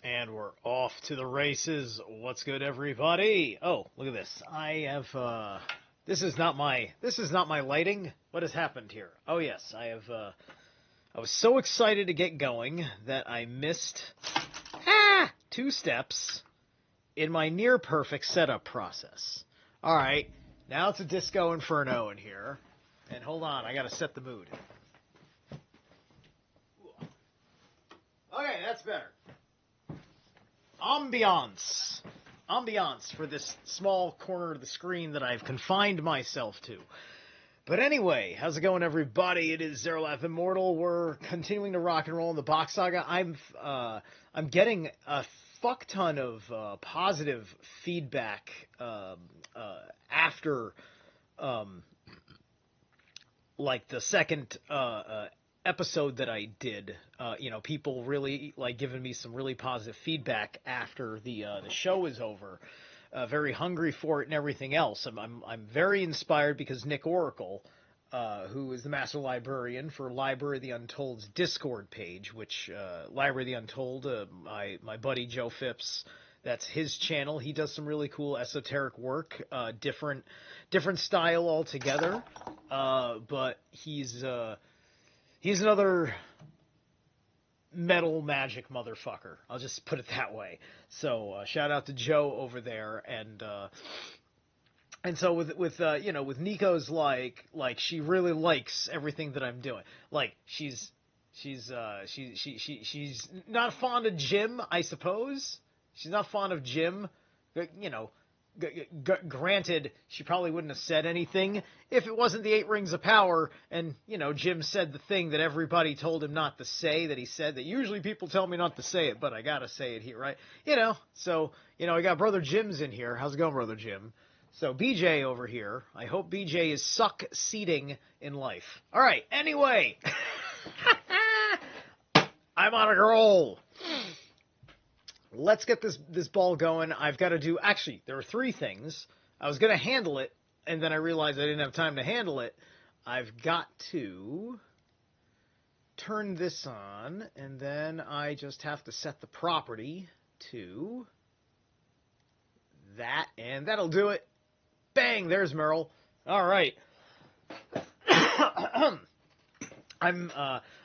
And we're off to the races. What's good, everybody? Oh, look at this. I have this is not my lighting. What has happened here? Oh yes, I was so excited to get going that I missed 2 steps in my near perfect setup process. All right. Now it's a Disco Inferno in here. And hold on, I got to set the mood. Okay, that's better. Ambiance for this small corner of the screen that I've confined myself to. But anyway, how's it going, everybody? It is Zero Laugh Immortal. We're continuing to rock and roll in the Bock Saga. I'm getting a fuck ton of positive feedback after like the second episode that I did. People really like giving me some really positive feedback after the show is over. Very hungry for it and everything else. I'm very inspired because Nick Oracle, who is the master librarian for Library of the Untold's Discord page, which Library of the Untold, my buddy Joe Phipps, that's his channel. He does some really cool esoteric work, different style altogether, but he's another metal magic motherfucker. I'll just put it that way. So shout out to Joe over there, and so with Nico's like she really likes everything that I'm doing. Like she's not fond of Jim, I suppose. She's not fond of Jim, Granted, she probably wouldn't have said anything if it wasn't the 8 Rings of Power, and, Jim said the thing that everybody told him not to say, that he said that usually people tell me not to say it, but I gotta say it here, right? So, I got Brother Jim's in here. How's it going, Brother Jim? So, BJ over here. I hope BJ is succeeding in life. All right, anyway. I'm on a roll. Let's get this ball going. I've got to do... Actually, there are 3 things. I was going to handle it, and then I realized I didn't have time to handle it. I've got to turn this on, and then I just have to set the property to that, and that'll do it. Bang! There's Merle. All right. I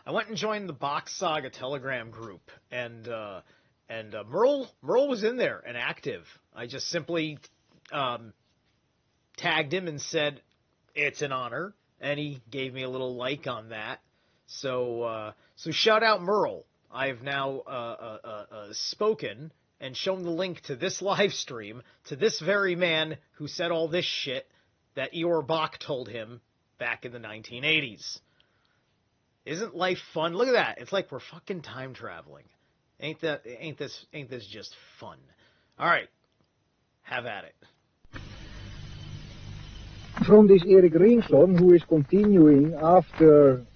went and joined the Bock Saga Telegram group, and Merle was in there and active. I just simply tagged him and said, it's an honor, and he gave me a little like on that. So shout out Merle. I've now spoken and shown the link to this live stream to this very man who said all this shit that Eeyore Bock told him back in the 1980s. Isn't life fun? Look at that. It's like we're fucking time traveling. Ain't this just fun? All right, have at it. From this Erik Ringsson, who is continuing after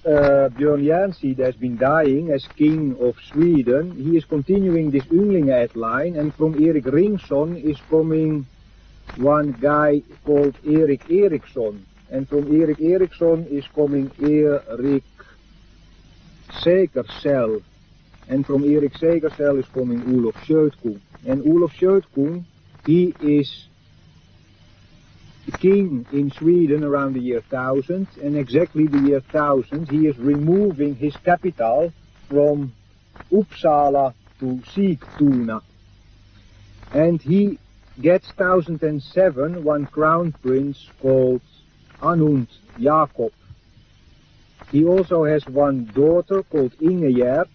Björn Järnsid has been dying as king of Sweden, he is continuing this Ynglingaätt line, and from Erik Ringsson is coming one guy called Erik Eriksson, and from Erik Eriksson is coming Erik Segersäll. And from Erik Segersäll is coming Olof Skötkung. And Olof Skötkung, he is king in Sweden around the year 1000. And exactly the year 1000, he is removing his capital from Uppsala to Sigtuna. And he gets 1007 one crown prince called Anund Jakob. He also has one daughter called Ingegerd.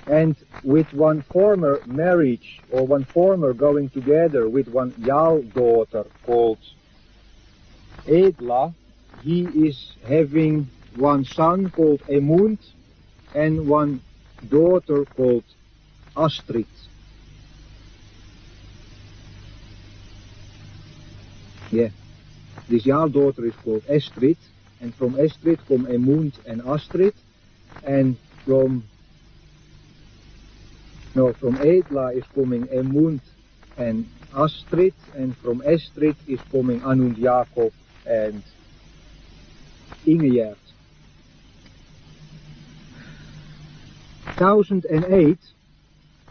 And with one former marriage, or one former going together with one Jarl daughter called Edla, he is having one son called Emund and one daughter called Astrid. Yeah, this Jarl daughter is called Estrid, and from Estrid come Emund and Astrid, and from Edla is coming Emund and Astrid, and from Astrid is coming Anund Jakob and Ingegerd. 1008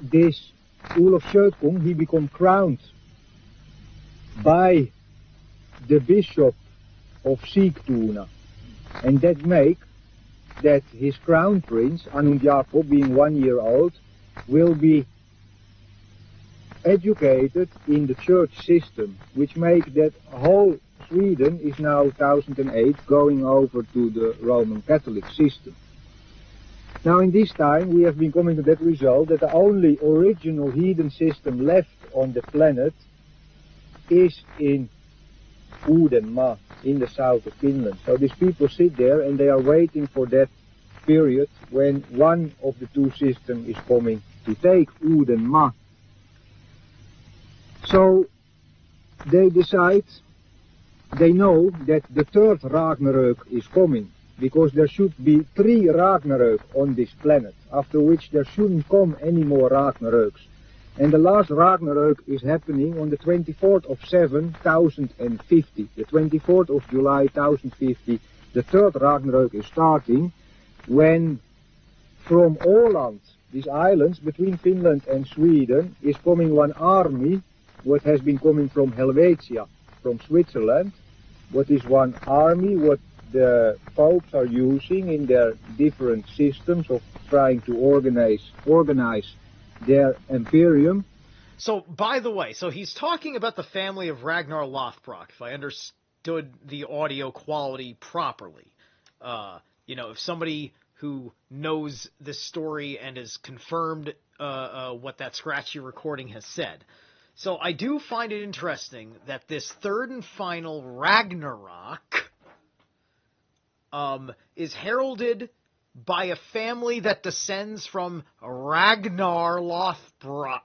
this Olaf Sjötkung, he become crowned by the bishop of Sigtuna, and that make that his crown prince, Anund Jakob, being 1 year old, will be educated in the church system, which make that whole Sweden is now 1008 going over to the Roman Catholic system. Now in this time we have been coming to that result that the only original heathen system left on the planet is in Uudenmaa, in the south of Finland. So these people sit there and they are waiting for that period when one of the two systems is coming to take Uudenmaa. So they decide, they know that the third Ragnarök is coming, because there should be 3 Ragnarök on this planet, after which there shouldn't come any more Ragnaröks. And the last Ragnarök is happening on the 24th of 7,050. The 24th of July 1050, the third Ragnarök is starting, when from Åland, these islands between Finland and Sweden, is coming one army, what has been coming from Helvetia, from Switzerland, what is one army, what the popes are using in their different systems of trying to organize their imperium. So, by the way, so he's talking about the family of Ragnar Lothbrok, if I understood the audio quality properly. If somebody who knows this story and has confirmed what that scratchy recording has said. So I do find it interesting that this third and final Ragnarok is heralded by a family that descends from Ragnar Lothbrok.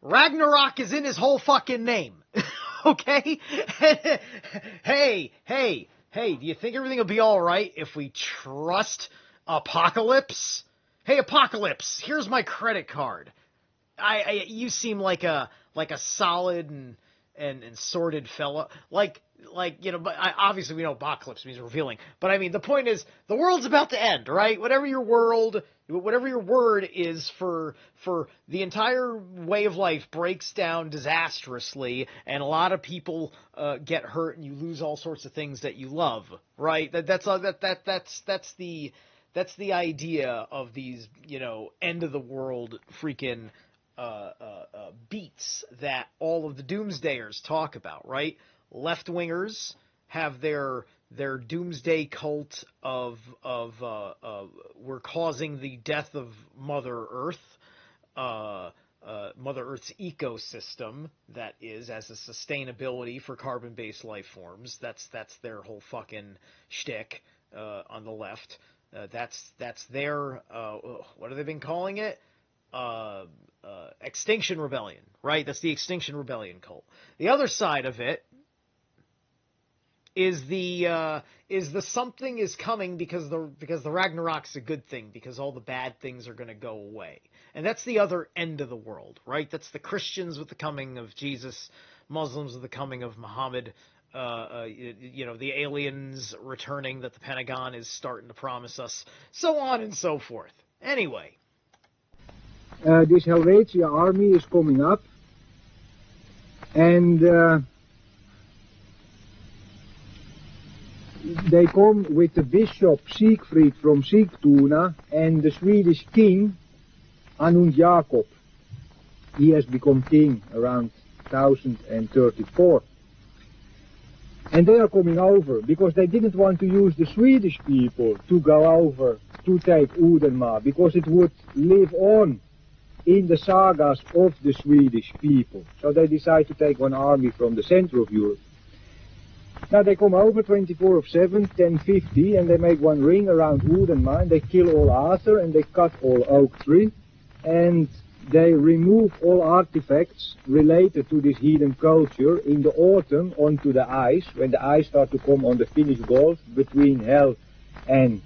Ragnarok is in his whole fucking name. Okay? Hey, do you think everything will be alright if we trust Apocalypse? Hey, Apocalypse, here's my credit card. You seem like a solid and sorted fella. But obviously we know Apocalypse means revealing. But I mean, the point is, the world's about to end, right? Whatever your word is for the entire way of life breaks down disastrously, and a lot of people get hurt, and you lose all sorts of things that you love, right? That's the idea of these, end of the world freaking beats that all of the doomsdayers talk about, right? Left-wingers have their doomsday cult of we're causing the death of Mother Earth, Mother Earth's ecosystem, that is, as a sustainability for carbon-based life forms. That's their whole fucking shtick on the left. That's their what have they been calling it? Extinction Rebellion, right? That's the Extinction Rebellion cult. The other side of it is the something is coming because the Ragnarok's a good thing, because all the bad things are going to go away. And that's the other end of the world, right? That's the Christians with the coming of Jesus, Muslims with the coming of Muhammad, the aliens returning that the Pentagon is starting to promise us, so on and so forth. Anyway. This Helvetia army is coming up, and they come with the bishop Siegfried from Sigtuna and the Swedish king Anund Jakob. He has become king around 1034. And they are coming over because they didn't want to use the Swedish people to go over to take Uudenmaa, because it would live on in the sagas of the Swedish people. So they decide to take one army from the center of Europe. Now they come over 24 of 7, 1050, and they make one ring around Uudenmaa, and they kill all Arthur, and they cut all oak tree, and they remove all artifacts related to this heathen culture in the autumn onto the ice, when the ice starts to come on the Finnish Gulf between Hel and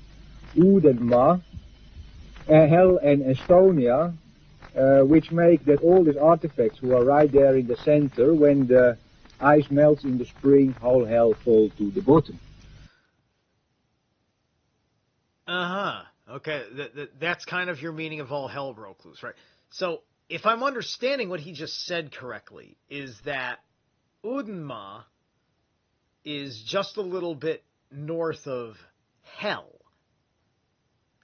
Uudenmaa, Hel and Estonia, which make that all these artifacts who are right there in the center, when the ice melts in the spring, whole hell fall to the bottom. Okay, that's kind of your meaning of all hell broke loose, right? So if I'm understanding what he just said correctly, is that Udenma is just a little bit north of Hell.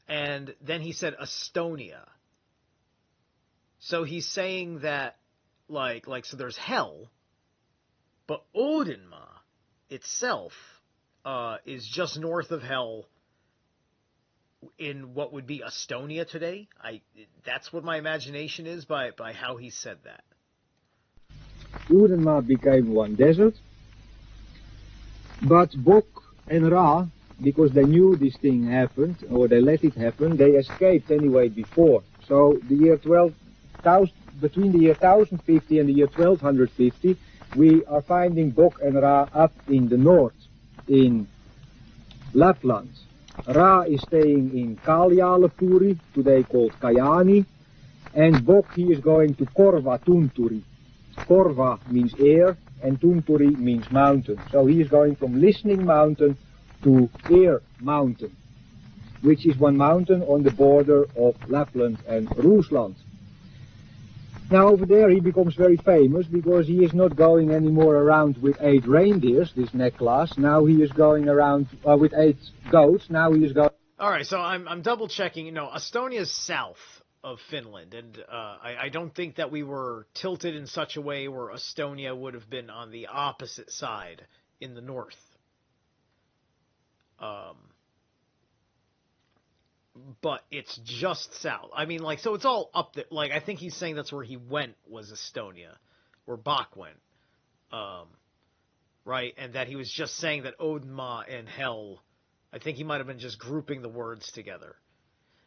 And then he said Estonia. So he's saying that, so there's Hell, but Udenma itself is just north of Hell in what would be Estonia today. That's what my imagination is by how he said that. Udenma became one desert, but Bock and Ra, because they knew this thing happened, or they let it happen, they escaped anyway before. So the year 12,000, between the year 1050 and the year 1250, we are finding Bock and Ra up in the north, in Lapland. Ra is staying in Kaljalepuri, today called Kajani, and Bock, he is going to Korva Tunturi. Korva means air, and Tunturi means mountain. So he is going from Listening Mountain to Air Mountain, which is one mountain on the border of Lapland and Rusland. Now over there he becomes very famous because he is not going anymore around with 8 reindeers, this Neklas. Now he is going around with 8 goats. Now he is going... All right, so I'm double checking. Estonia is south of Finland, and I don't think that we were tilted in such a way where Estonia would have been on the opposite side in the north. But it's just south. I mean, so it's all up there. I think he's saying that's where he went was Estonia, where Bock went. Right? And that he was just saying that Udenma and Hell, I think he might have been just grouping the words together.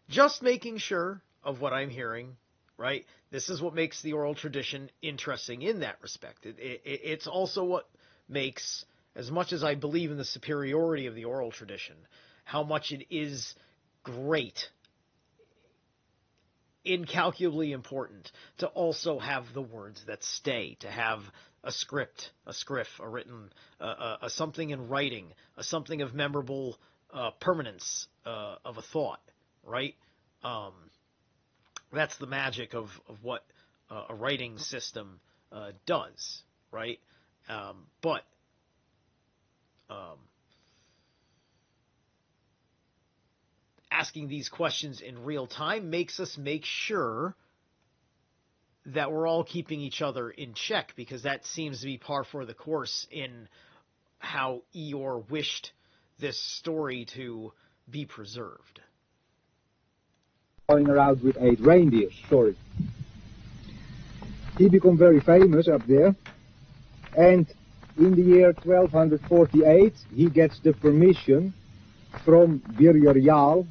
Just making sure of what I'm hearing, right? This is what makes the oral tradition interesting in that respect. It's also what makes, as much as I believe in the superiority of the oral tradition, how much it is great, incalculably important, to also have the words that stay, to have a script, a scriff, a written, a something in writing, a something of memorable permanence of a thought, right? That's the magic of what a writing system does, right? But asking these questions in real time makes us make sure that we're all keeping each other in check, because that seems to be par for the course in how Eeyore wished this story to be preserved. Going around with 8 reindeers, sorry. He became very famous up there, and in the year 1248 he gets the permission from Birger Jarl,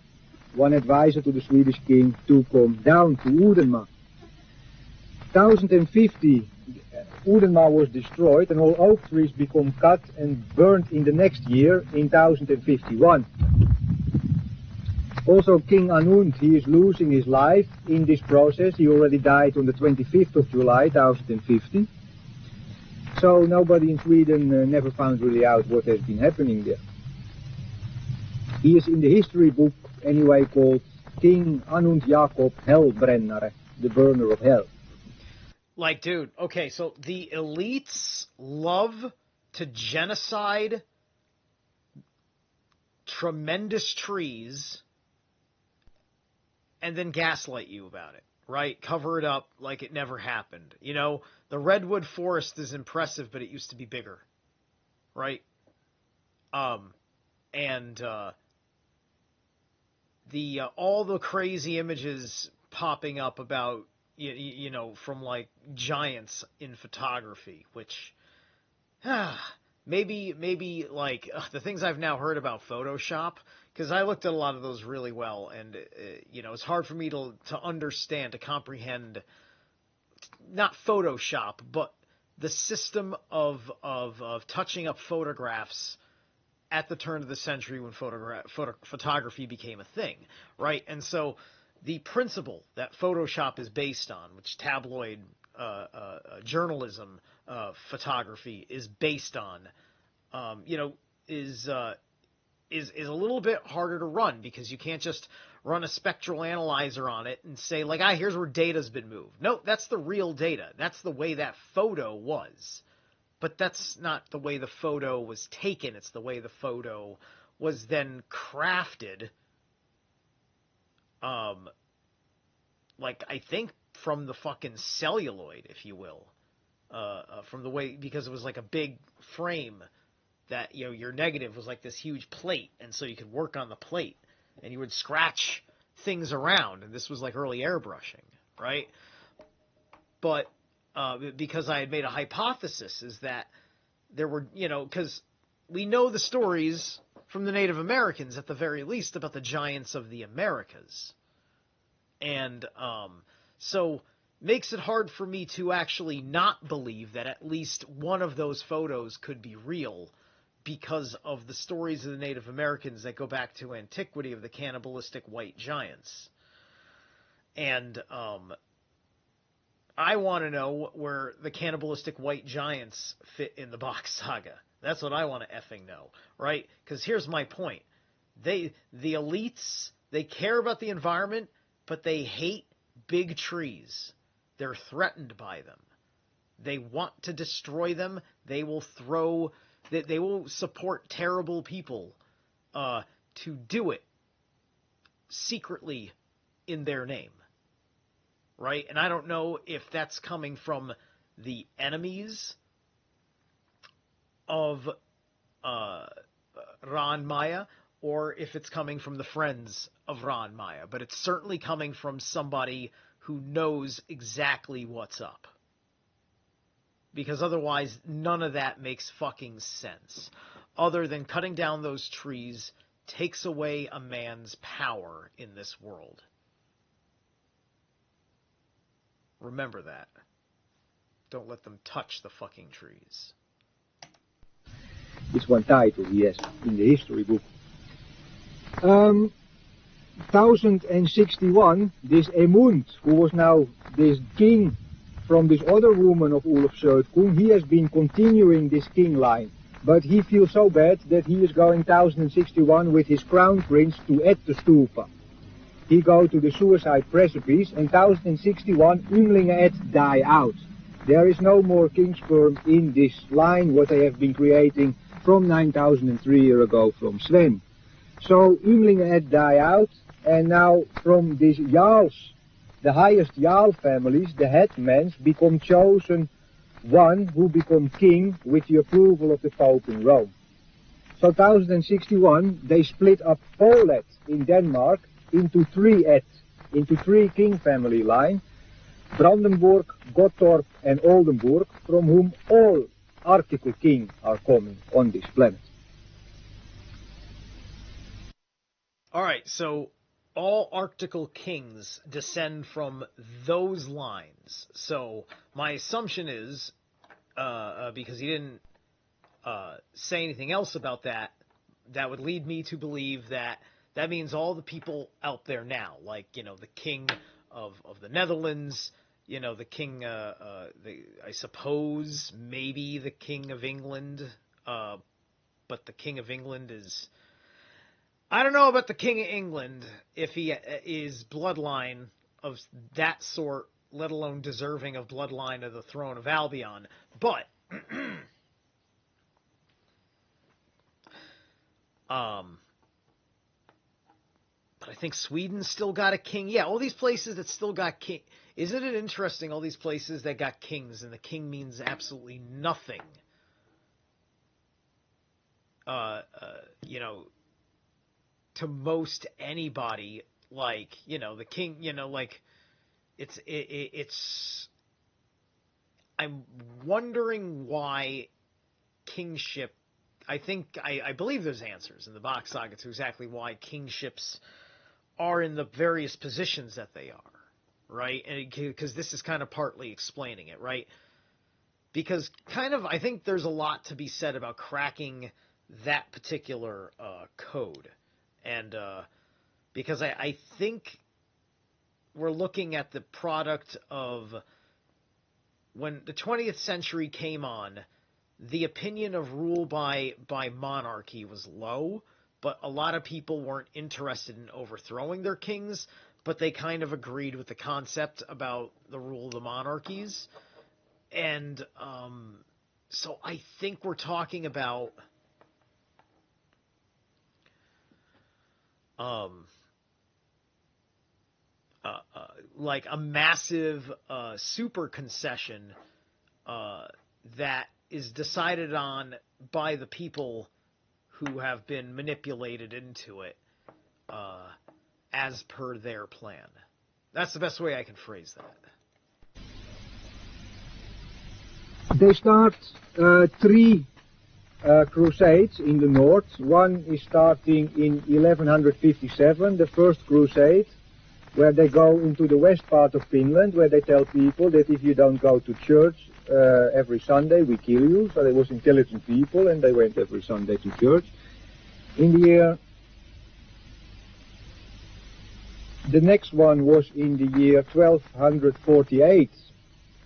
one advisor to the Swedish king, to come down to Udenma. 1050 Udenma was destroyed and all oak trees become cut and burned in the next year in 1051. Also King Anund, he is losing his life in this process. He already died on the 25th of July 1050. So nobody in Sweden never found really out what has been happening there. He is in the history book anyway called King Anund Jakob Hellbrennare, the burner of hell. Dude, okay, so the elites love to genocide tremendous trees and then gaslight you about it, right? Cover it up like it never happened. The redwood forest is impressive, but it used to be bigger, right? And all the crazy images popping up about from giants in photography, which maybe the things I've now heard about Photoshop, because I looked at a lot of those really well, and it's hard for me to understand, to comprehend, not Photoshop, but the system of touching up photographs at the turn of the century when photography became a thing, right? And so the principle that Photoshop is based on, which tabloid journalism photography is based on, is is a little bit harder to run, because you can't just run a spectral analyzer on it and say, like, here's where data's been moved. No, that's the real data. That's the way that photo was. But that's not the way the photo was taken. It's the way the photo was then crafted. Like, I think from the fucking celluloid, if you will. From the way, because it was like a big frame that, you know, your negative was like this huge plate, and so you could work on the plate, and you would scratch things around, and this was like early airbrushing, right? But because I had made a hypothesis, is that there were, you know, because we know the stories from the Native Americans, at the very least, about the giants of the Americas. And so makes it hard for me to actually not believe that at least one of those photos could be real, because of the stories of the Native Americans that go back to antiquity of the cannibalistic white giants. And I want to know where the cannibalistic white giants fit in the Bock Saga. That's what I want to effing know, right? Because here's my point. The elites, they care about the environment, but they hate big trees. They're threatened by them. They want to destroy them. They will support terrible people to do it secretly in their name, right? And I don't know if that's coming from the enemies of Ran Maya, or if it's coming from the friends of Ran Maya, but it's certainly coming from somebody who knows exactly what's up. Because otherwise, none of that makes fucking sense. Other than cutting down those trees takes away a man's power in this world. Remember that. Don't let them touch the fucking trees. It's one title he has in the history book. 1061, this Emund, who was now this king from this other woman of Ulf Södkung, he has been continuing this king line. But he feels so bad that he is going 1061 with his crown prince to Ättestupa. He go to the suicide precipice, and 1061 Ynglinge die out. There is no more king sperm in this line, what they have been creating from 9003 years ago from Sven. So Ynglinge die out, and now from these Jarls, the highest Jarl families, the headmen, become chosen one who become king with the approval of the Pope in Rome. So 1061, they split up Poland in Denmark into three king family line, Brandenburg, Gottorp and Oldenburg, from whom all article king are coming on this planet. Alright, so all Arctical kings descend from those lines. So my assumption is, because he didn't say anything else about that, that would lead me to believe that that means all the people out there now, like, you know, the king of the Netherlands, you know, the king, I suppose, maybe the king of England, but the king of England is... I don't know about the King of England, if he is bloodline of that sort, let alone deserving of bloodline of the throne of Albion. But, but I think Sweden's still got a king. Yeah, all these places that still got king. Isn't it interesting, all these places that got kings, and the king means absolutely nothing? You know, to most anybody, like, you know, the king, you know, like, it's, I'm wondering why kingship, I believe there's answers in the Bock Saga to exactly why kingships are in the various positions that they are, right? And because this is kind of partly explaining it, right? Because kind of, I think there's a lot to be said about cracking that particular code. And because I think we're looking at the product of when the 20th century came on, the opinion of rule by monarchy was low, but a lot of people weren't interested in overthrowing their kings, but they kind of agreed with the concept about the rule of the monarchies. And so I think we're talking about like a massive super concession that is decided on by the people who have been manipulated into it as per their plan. That's the best way I can phrase that. They start 3 crusades in the north. One is starting in 1157, the first crusade, where they go into the west part of Finland, where they tell people that if you don't go to church every Sunday, we kill you. So they was intelligent people, and they went every Sunday to church. In the year, the next one was in the year 1248,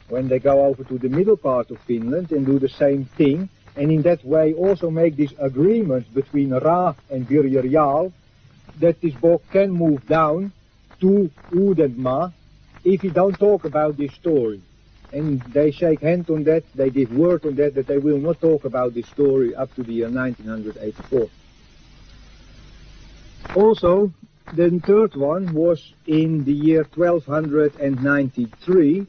when they go over to the middle part of Finland and do the same thing, and in that way also make this agreement between Ra and Birger Jarl that this Bock can move down to Uudenmaa if he don't talk about this story. And they shake hand on that, they give word on that they will not talk about this story up to the year 1984. Also, the third one was in the year 1293,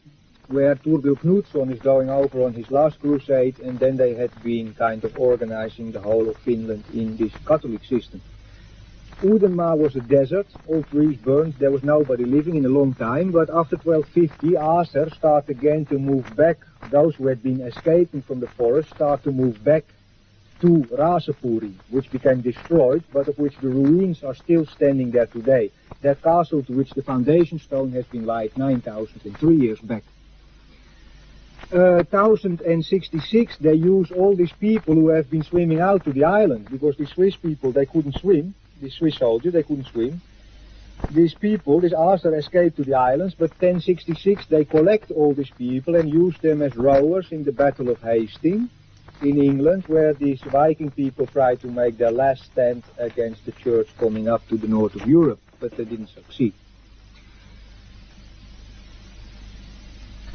where Thorbild Knutsson is going over on his last crusade, and then they had been kind of organizing the whole of Finland in this Catholic system. Uudenmaa was a desert, all trees burned, there was nobody living in a long time, but after 1250 Aser started again to move back. Those who had been escaping from the forest start to move back to Raasepuri, which became destroyed, but of which the ruins are still standing there today. That castle to which the foundation stone has been laid 9,003 years back. 1066 they use all these people who have been swimming out to the island, because the Swiss people, they couldn't swim. The Swiss soldiers, they couldn't swim. These people, this Aser escaped to the islands, but 1066 they collect all these people and use them as rowers in the Battle of Hastings in England, where these Viking people tried to make their last stand against the church coming up to the north of Europe, but they didn't succeed.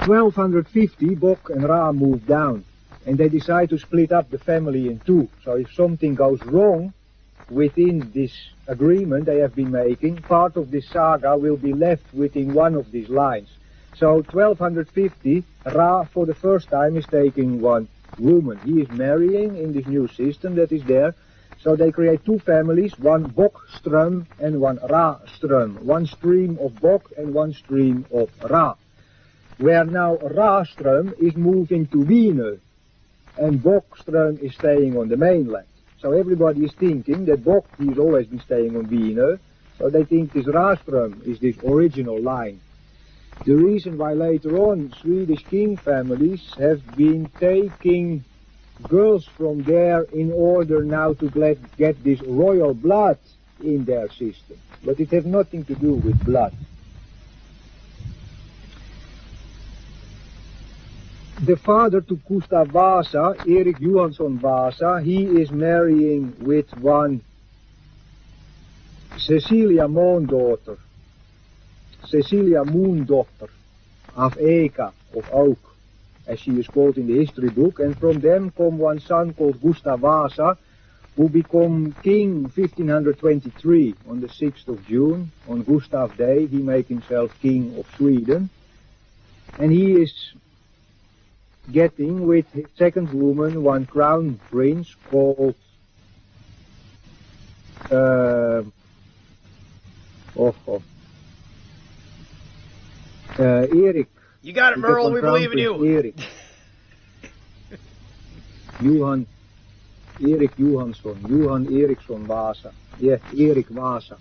1250 Bock and Ra moved down, and they decide to split up the family in two. So if something goes wrong within this agreement they have been making, part of this saga will be left within one of these lines. So 1250, Ra for the first time is taking one woman. He is marrying in this new system that is there. So they create two families, one Bockström and one Raström. One stream of Bock and one stream of Ra. Where now Raström is moving to Wiener and Bockström is staying on the mainland. So everybody is thinking that Bock, he's always been staying on Wiener, so they think this Raström is this original line. The reason why later on Swedish king families have been taking girls from there in order now to get this royal blood in their system. But it has nothing to do with blood. The father to Gustav Vasa, Erik Johansson Vasa, he is marrying with one Cecilia Moondotter of Eka, of Oak, as she is called in the history book, and from them come one son called Gustav Vasa, who become king 1523 on the 6th of June. On Gustav Day he make himself king of Sweden, and he is getting with his second woman one crown prince called Erik. You got it, Merle. We believe in you. Erik. Erik Johansson, Johan Eriksson Vasa. Yes, Erik Vasa,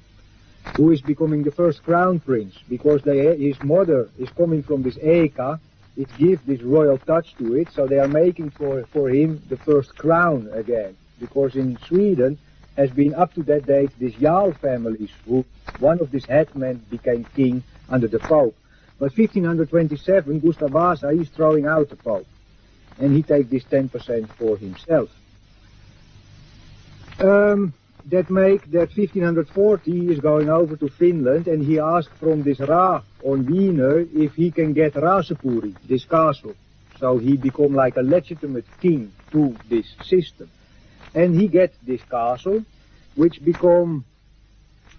who is becoming the first crown prince, because his mother is coming from this Eka. It gives this royal touch to it, so they are making for him the first crown again. Because in Sweden has been up to that date these Jarl families, who one of these headmen became king under the Pope. But 1527, Gustav Vasa is throwing out the Pope, and he takes this 10% for himself. that make that 1540 he is going over to Finland, and he asked from this Ra on Wiener if he can get Raasepuri, this castle. So he become like a legitimate king to this system. And he gets this castle, which become,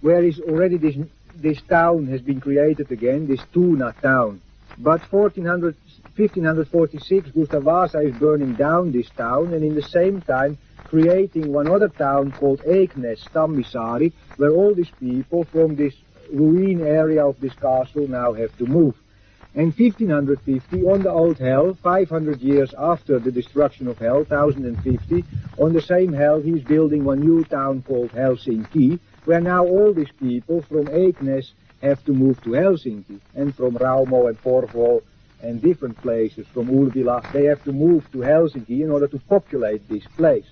where is already this town has been created again, this Tuna town. But 1546, Gustav Vasa is burning down this town, and in the same time creating one other town called Eknes, Tammisaari, where all these people from this ruin area of this castle now have to move. And 1550, on the old Hell, 500 years after the destruction of Hell, 1050, on the same Hell he's building one new town called Helsinki, where now all these people from Eknes have to move to Helsinki, and from Raumo and Porvoo and different places, from Ulvila, they have to move to Helsinki in order to populate this place.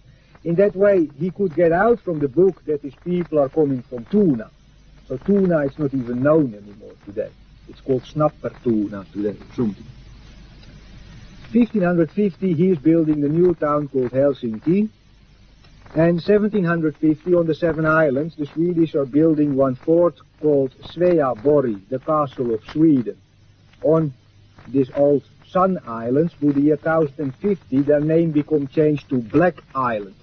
In that way, he could get out from the book that these people are coming from Tuna. So Tuna is not even known anymore today. It's called Snappertuna today, something. 1550, he is building the new town called Helsinki. And 1750, on the Seven Islands, the Swedish are building one fort called Sveaborg, the castle of Sweden. On this old Sun Islands, for the year 1050, their name become changed to Black Island.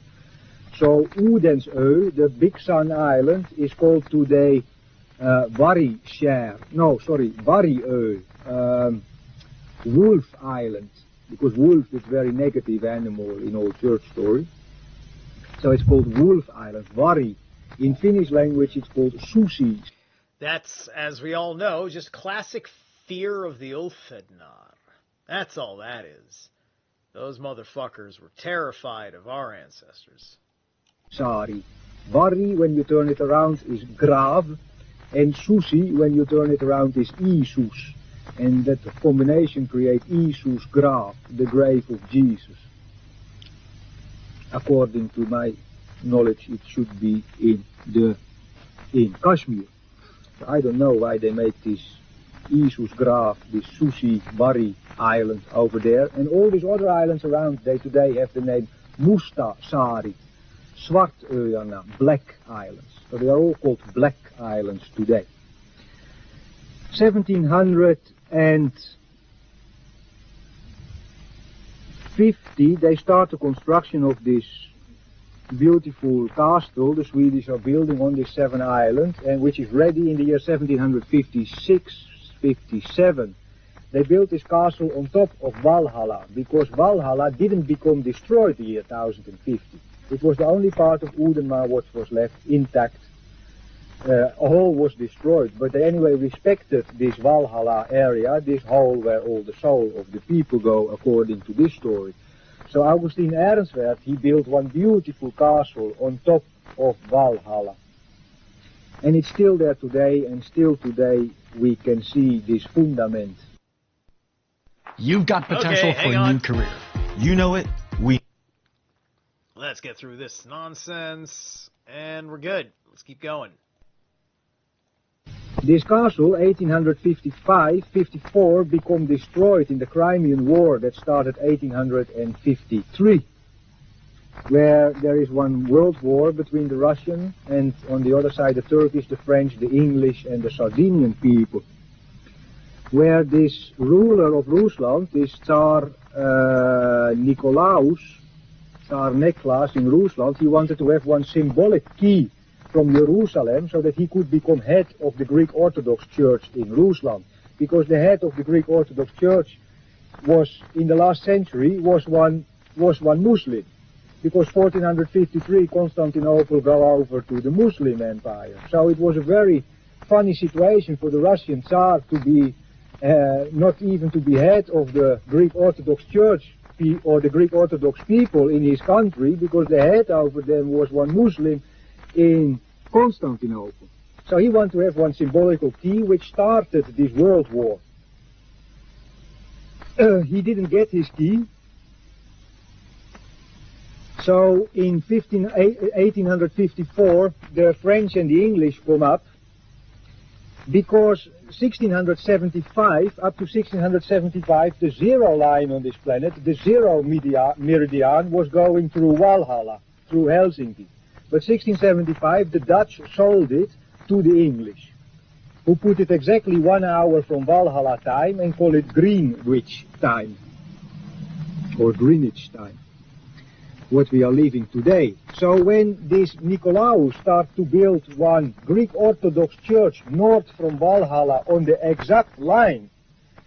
So Odensö, the big Sun Island, is called today Variö, Wolf Island, because wolf is a very negative animal in old church story. So it's called Wolf Island, Vari. In Finnish language it's called Susi. That's, as we all know, just classic fear of the Ulfhednar. That's all that is. Those motherfuckers were terrified of our ancestors. Saari. Vari, when you turn it around, is Graaf, and Susi, when you turn it around, is Isus. And that combination creates Isus Graaf, the grave of Jesus. According to my knowledge, it should be in Kashmir. So I don't know why they make this Isus Graaf, this Susi Vari island over there. And all these other islands around, they today have the name Musta Saari, Svartöarna, Black Islands. So they are all called Black Islands today. 1750, they start the construction of this beautiful castle the Swedish are building on this Seven Islands, and which is ready in the year 1756-57. They built this castle on top of Valhalla, because Valhalla didn't become destroyed the year 1050. It was the only part of Udenmar which was left intact. All was destroyed, but they anyway respected this Valhalla area, this hole where all the soul of the people go, according to this story. So Augustine Ehrensvärd, he built one beautiful castle on top of Valhalla. And it's still there today, and still today we can see this fundament. You've got potential for a new career. You know it, we... Let's get through this nonsense, and we're good. Let's keep going. This castle, 1855-54, became destroyed in the Crimean War that started 1853, where there is one world war between the Russian and on the other side the Turkish, the French, the English and the Sardinian people, where this ruler of Rusland, this Tsar Nikolaus, Tsar Niklas in Rusland, he wanted to have one symbolic key from Jerusalem so that he could become head of the Greek Orthodox Church in Rusland, because the head of the Greek Orthodox Church was, in the last century, was one Muslim, because 1453 Constantinople go over to the Muslim Empire. So it was a very funny situation for the Russian Tsar to be not even to be head of the Greek Orthodox Church or the Greek Orthodox people in his country, because the head over them was one Muslim in Constantinople. So he wanted to have one symbolical key which started this world war. He didn't get his key. So in 1854 the French and the English come up, because 1675 up to 1675 the zero line on this planet, the zero meridian, was going through Valhalla, through Helsinki. But 1675, the Dutch sold it to the English, who put it exactly 1 hour from Valhalla time and call it Greenwich time, or Greenwich time, what we are living today. So when this Nicolaus starts to build one Greek Orthodox church north from Valhalla on the exact line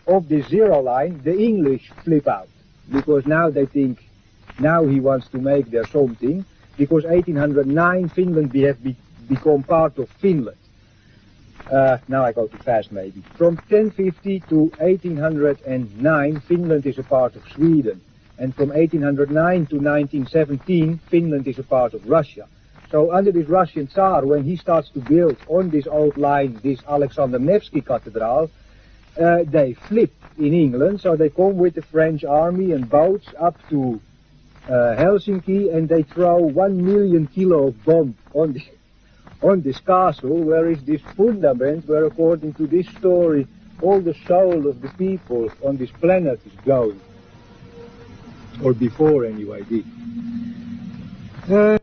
of the zero line, the English flip out, because now they think, now he wants to make there something, because 1809 Finland become part of Finland. Now I go too fast maybe. From 1050 to 1809 Finland is a part of Sweden, and from 1809 to 1917 Finland is a part of Russia. So under this Russian Tsar, when he starts to build on this old line, this Alexander Nevsky Cathedral, they flip in England, so they come with the French army and boats up to Helsinki, and they throw 1 million kilo of bomb on this castle, where is this fundament where, according to this story, all the soul of the people on this planet is going. Or before anyway, did.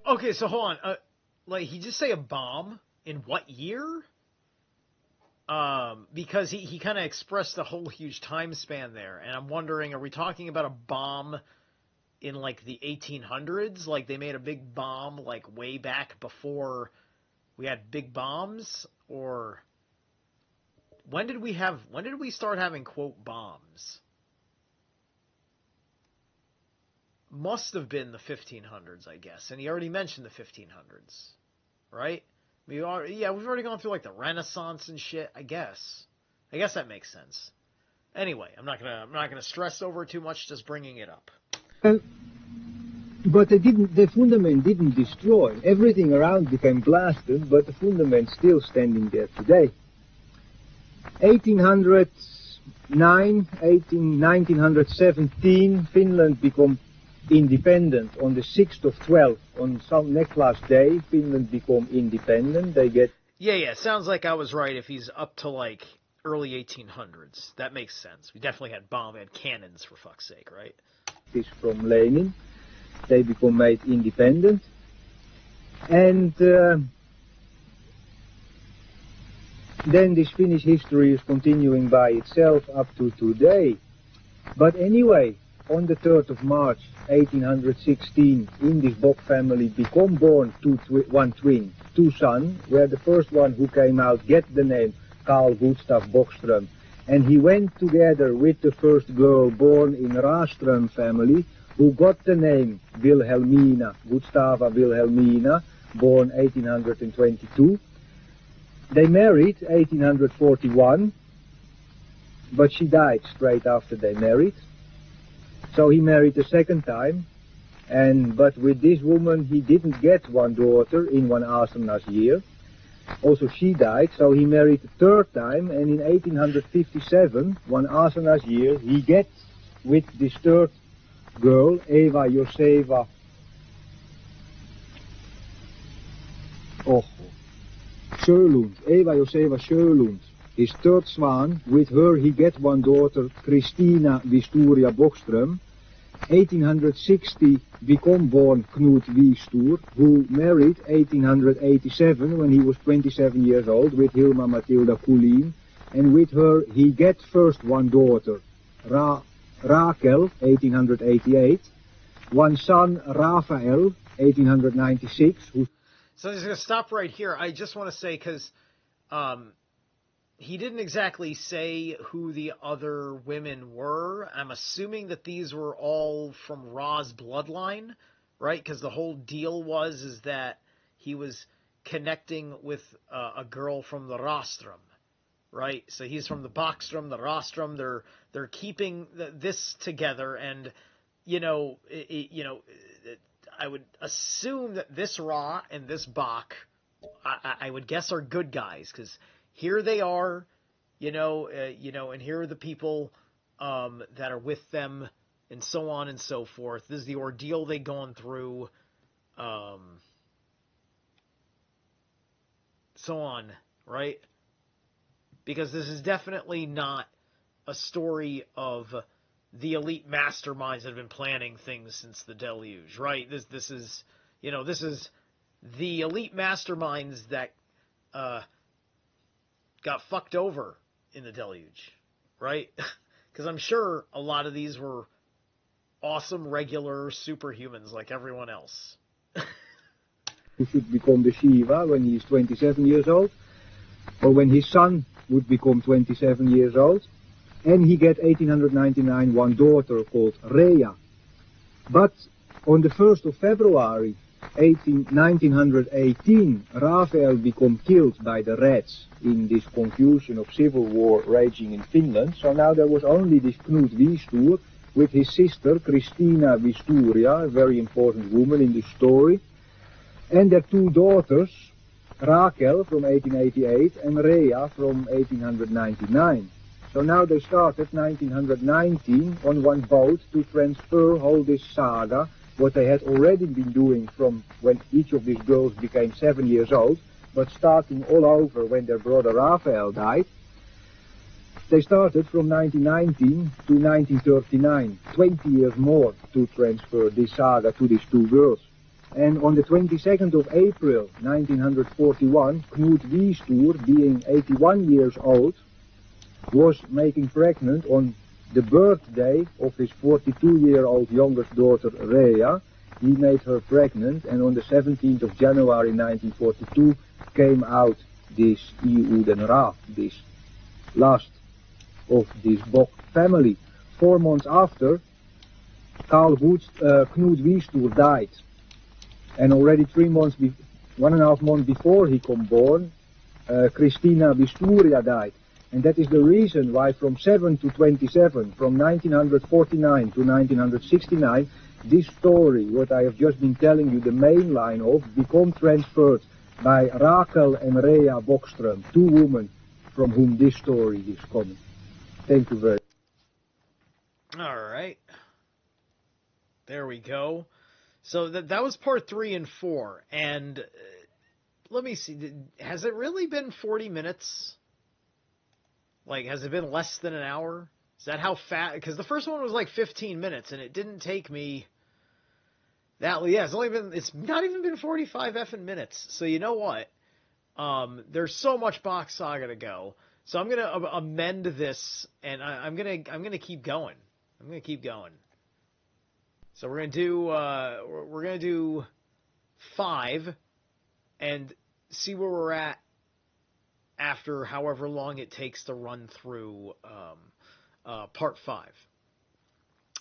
Okay, so hold on. Like, he just say a bomb? In what year? Because he kind of expressed a whole huge time span there, and I'm wondering, are we talking about a bomb in, like, the 1800s? Like, they made a big bomb, like, way back before we had big bombs? Or when did we start having, quote, bombs? Must have been the 1500s, I guess. And he already mentioned the 1500s, right? We've already gone through, like, the Renaissance and shit, I guess. I guess that makes sense. Anyway, I'm not gonna stress over it too much, just bringing it up. But the fundament didn't destroy. Everything around became blasted, but the fundament still standing there today. 1917, Finland become independent. On the 6th of 12th, on some Necklace Day, Finland become independent. They get... Yeah, sounds like I was right if he's up to, like, early 1800s. That makes sense. We definitely had bombs, we had cannons, for fuck's sake, right? This from Lenin. They become made independent. And then this Finnish history is continuing by itself up to today. But anyway, on the 3rd of March 1816, in this Bock family become born one twin, two sons, where the first one who came out get the name Carl Gustav Bockström, and he went together with the first girl born in Raström family, who got the name Wilhelmina, Gustava Wilhelmina, born 1822. They married 1841, but she died straight after they married. So he married a second time, but with this woman he didn't get one daughter in one Asanas year. Also she died, so he married a third time, and in 1857, one Asanas year, he gets with this third girl, Eva Josefa Sjölund, Eva Josefa Sjölund, his third swan. With her he gets one daughter, Kristina Wisturia Bockström. 1860 become born Knut Wiestur, who married 1887 when he was 27 years old with Hilma Matilda Kulin, and with her he gets first one daughter, Rakel, 1888, one son, Raphael, 1896. So I'm just going to stop right here. I just want to say, because he didn't exactly say who the other women were. I'm assuming that these were all from Ra's bloodline, right? Because the whole deal is that he was connecting with a girl from the Rostrum, right? So he's from the Bockstrom, the Rostrum. They're keeping this together, and I would assume that this Ra and this Bock, I would guess, are good guys, because here they are, and here are the people that are with them, and so on and so forth. This is the ordeal they've gone through, so on, right? Because this is definitely not a story of the elite masterminds that have been planning things since the deluge, right? This is the elite masterminds that got fucked over in the deluge, right? Because I'm sure a lot of these were awesome, regular superhumans like everyone else. Who should become the Shiva when he's 27 years old, or when his son would become 27 years old, and he get 1899 one daughter called Rhea. But on the 1st of February 1918, Raphael become killed by the Reds in this confusion of civil war raging in Finland. So now there was only this Knut Wiestur with his sister Christina Wisturia, a very important woman in the story, and their two daughters, Raquel from 1888 and Rhea from 1899. So now they started 1919 on one boat to transfer all this saga, what they had already been doing from when each of these girls became 7 years old, but starting all over when their brother Raphael died. They started from 1919 to 1939, 20 years more to transfer this saga to these two girls. And on the 22nd of April 1941, Knut Wiestur, being 81 years old, was making pregnant on the birthday of his 42-year-old youngest daughter, Rhea. He made her pregnant, and on the 17th of January 1942 came out this Iuden Ra, this last of this Bock family. 4 months after, Knut Wiestur died. And already 1.5 months before he come born, Christina Wisturia died. And that is the reason why from 7 to 27, from 1949 to 1969, this story, what I have just been telling you, the main line of, become transferred by Raquel and Rhea Bockström, two women from whom this story is coming. Thank you very much. All right. There we go. So that was part 3 and 4. And let me see. Has it really been 40 minutes? Like, has it been less than an hour? Is that how fast? Because the first one was like 15 minutes, and it didn't take me that. Yeah, it's not even been 45 effing minutes. So you know what? There's so much Bock Saga to go. So I'm gonna amend this, and I'm gonna keep going. I'm gonna keep going. So we're gonna do 5, and see where we're at after however long it takes to run through part 5.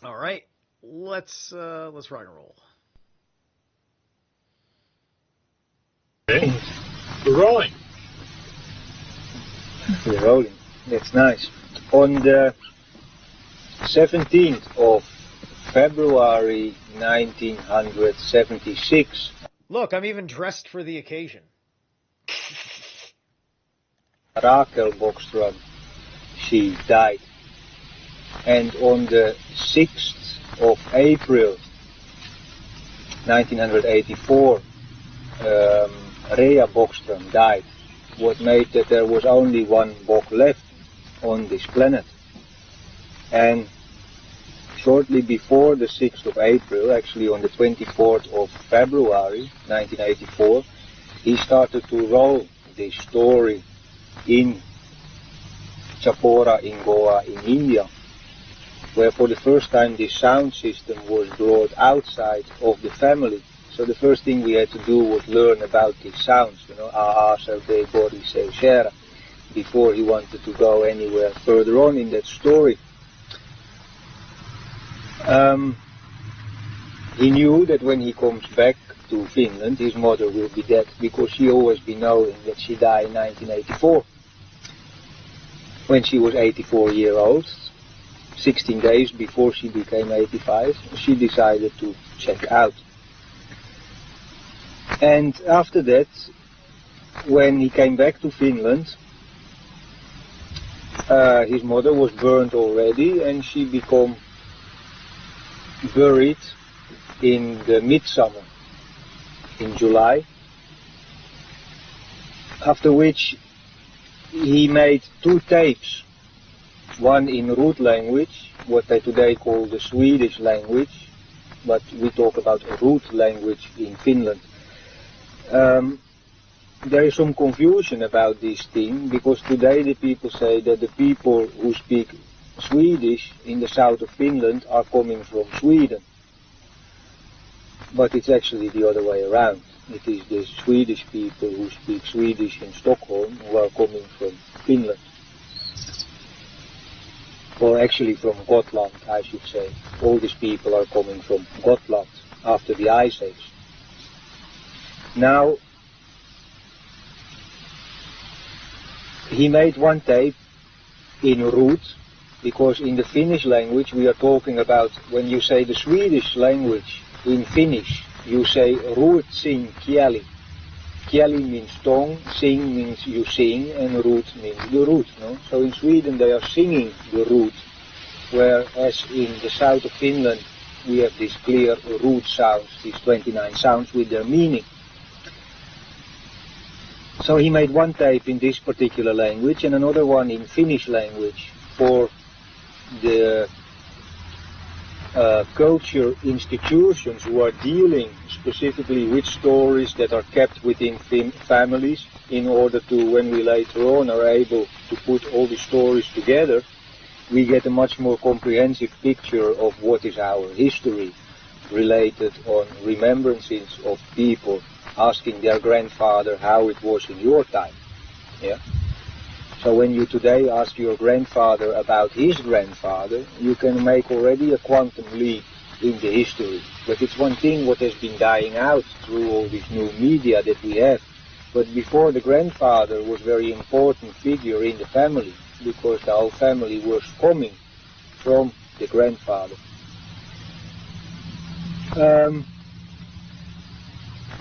All right, let's rock and roll. Okay. We're rolling. We're rolling. That's nice. On the 17th of February 1976. Look, I'm even dressed for the occasion. Raquel Bockström, she died. And on the 6th of April 1984, Rhea Bockström died. What made that there was only one Bock left on this planet. And shortly before the 6th of April, actually on the 24th of February 1984, he started to roll this story in Chapora in Goa in India, where for the first time this sound system was brought outside of the family. So the first thing we had to do was learn about these sounds, ah, Sarve, Bori, Se, Shera, before he wanted to go anywhere further on in that story. He knew that when he comes back to Finland, his mother will be dead, because she always been knowing that she died in 1984. When she was 84 years old, 16 days before she became 85, she decided to check out. And after that, when he came back to Finland, his mother was burned already, and she became buried in the midsummer, in July, after which he made 2 tapes, one in root language, what they today call the Swedish language, but we talk about root language in Finland, There is some confusion about this thing, because today the people say that the people who speak Swedish in the south of Finland are coming from Sweden. But it's actually the other way around. It is the Swedish people who speak Swedish in Stockholm who are coming from Finland. Or actually from Gotland, I should say. All these people are coming from Gotland after the Ice Age. Now, he made one tape in root, because in the Finnish language we are talking about, when you say the Swedish language in Finnish, you say root sing kieli. Kieli means tongue, sing means you sing, and root means the root. No? So in Sweden they are singing the root, whereas in the south of Finland we have these clear root sounds, these 29 sounds with their meaning. So he made one tape in this particular language and another one in Finnish language for the culture institutions who are dealing specifically with stories that are kept within families, in order to, when we later on are able to put all the stories together, we get a much more comprehensive picture of what is our history related on remembrances of people asking their grandfather how it was in your time. Yeah. So when you today ask your grandfather about his grandfather, you can make already a quantum leap in the history. But it's one thing what has been dying out through all this new media that we have. But before, the grandfather was a very important figure in the family, because the whole family was coming from the grandfather.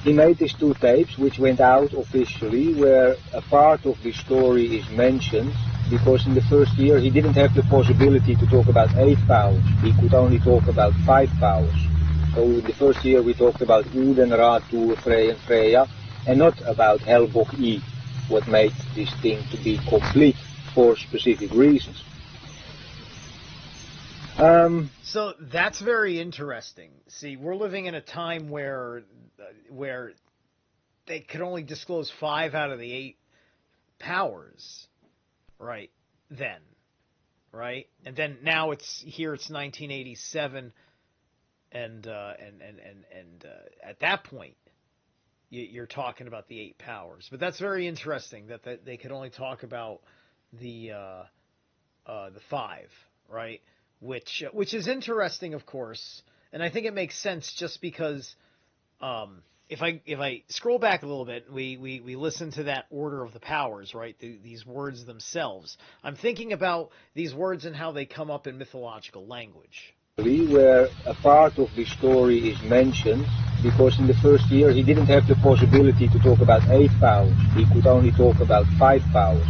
He made these two tapes, which went out officially, where a part of the story is mentioned, because in the first year he didn't have the possibility to talk about 8 powers. He could only talk about 5 powers. So in the first year we talked about Uden, Ra, Tu, Frey and Freya, and not about Hel, Bock, I, what made this thing to be complete for specific reasons. So that's very interesting. See, we're living in a time where they could only disclose 5 out of the 8 powers, right? Then, right? And then now it's 1987, and at that point, you're talking about the 8 powers. But that's very interesting that they could only talk about the 5, right? Which is interesting, of course, and I think it makes sense just because if I scroll back a little bit, we listen to that order of the powers, right? These words themselves. I'm thinking about these words and how they come up in mythological language. Where a part of the story is mentioned, because in the first year he didn't have the possibility to talk about 8 powers. He could only talk about 5 powers.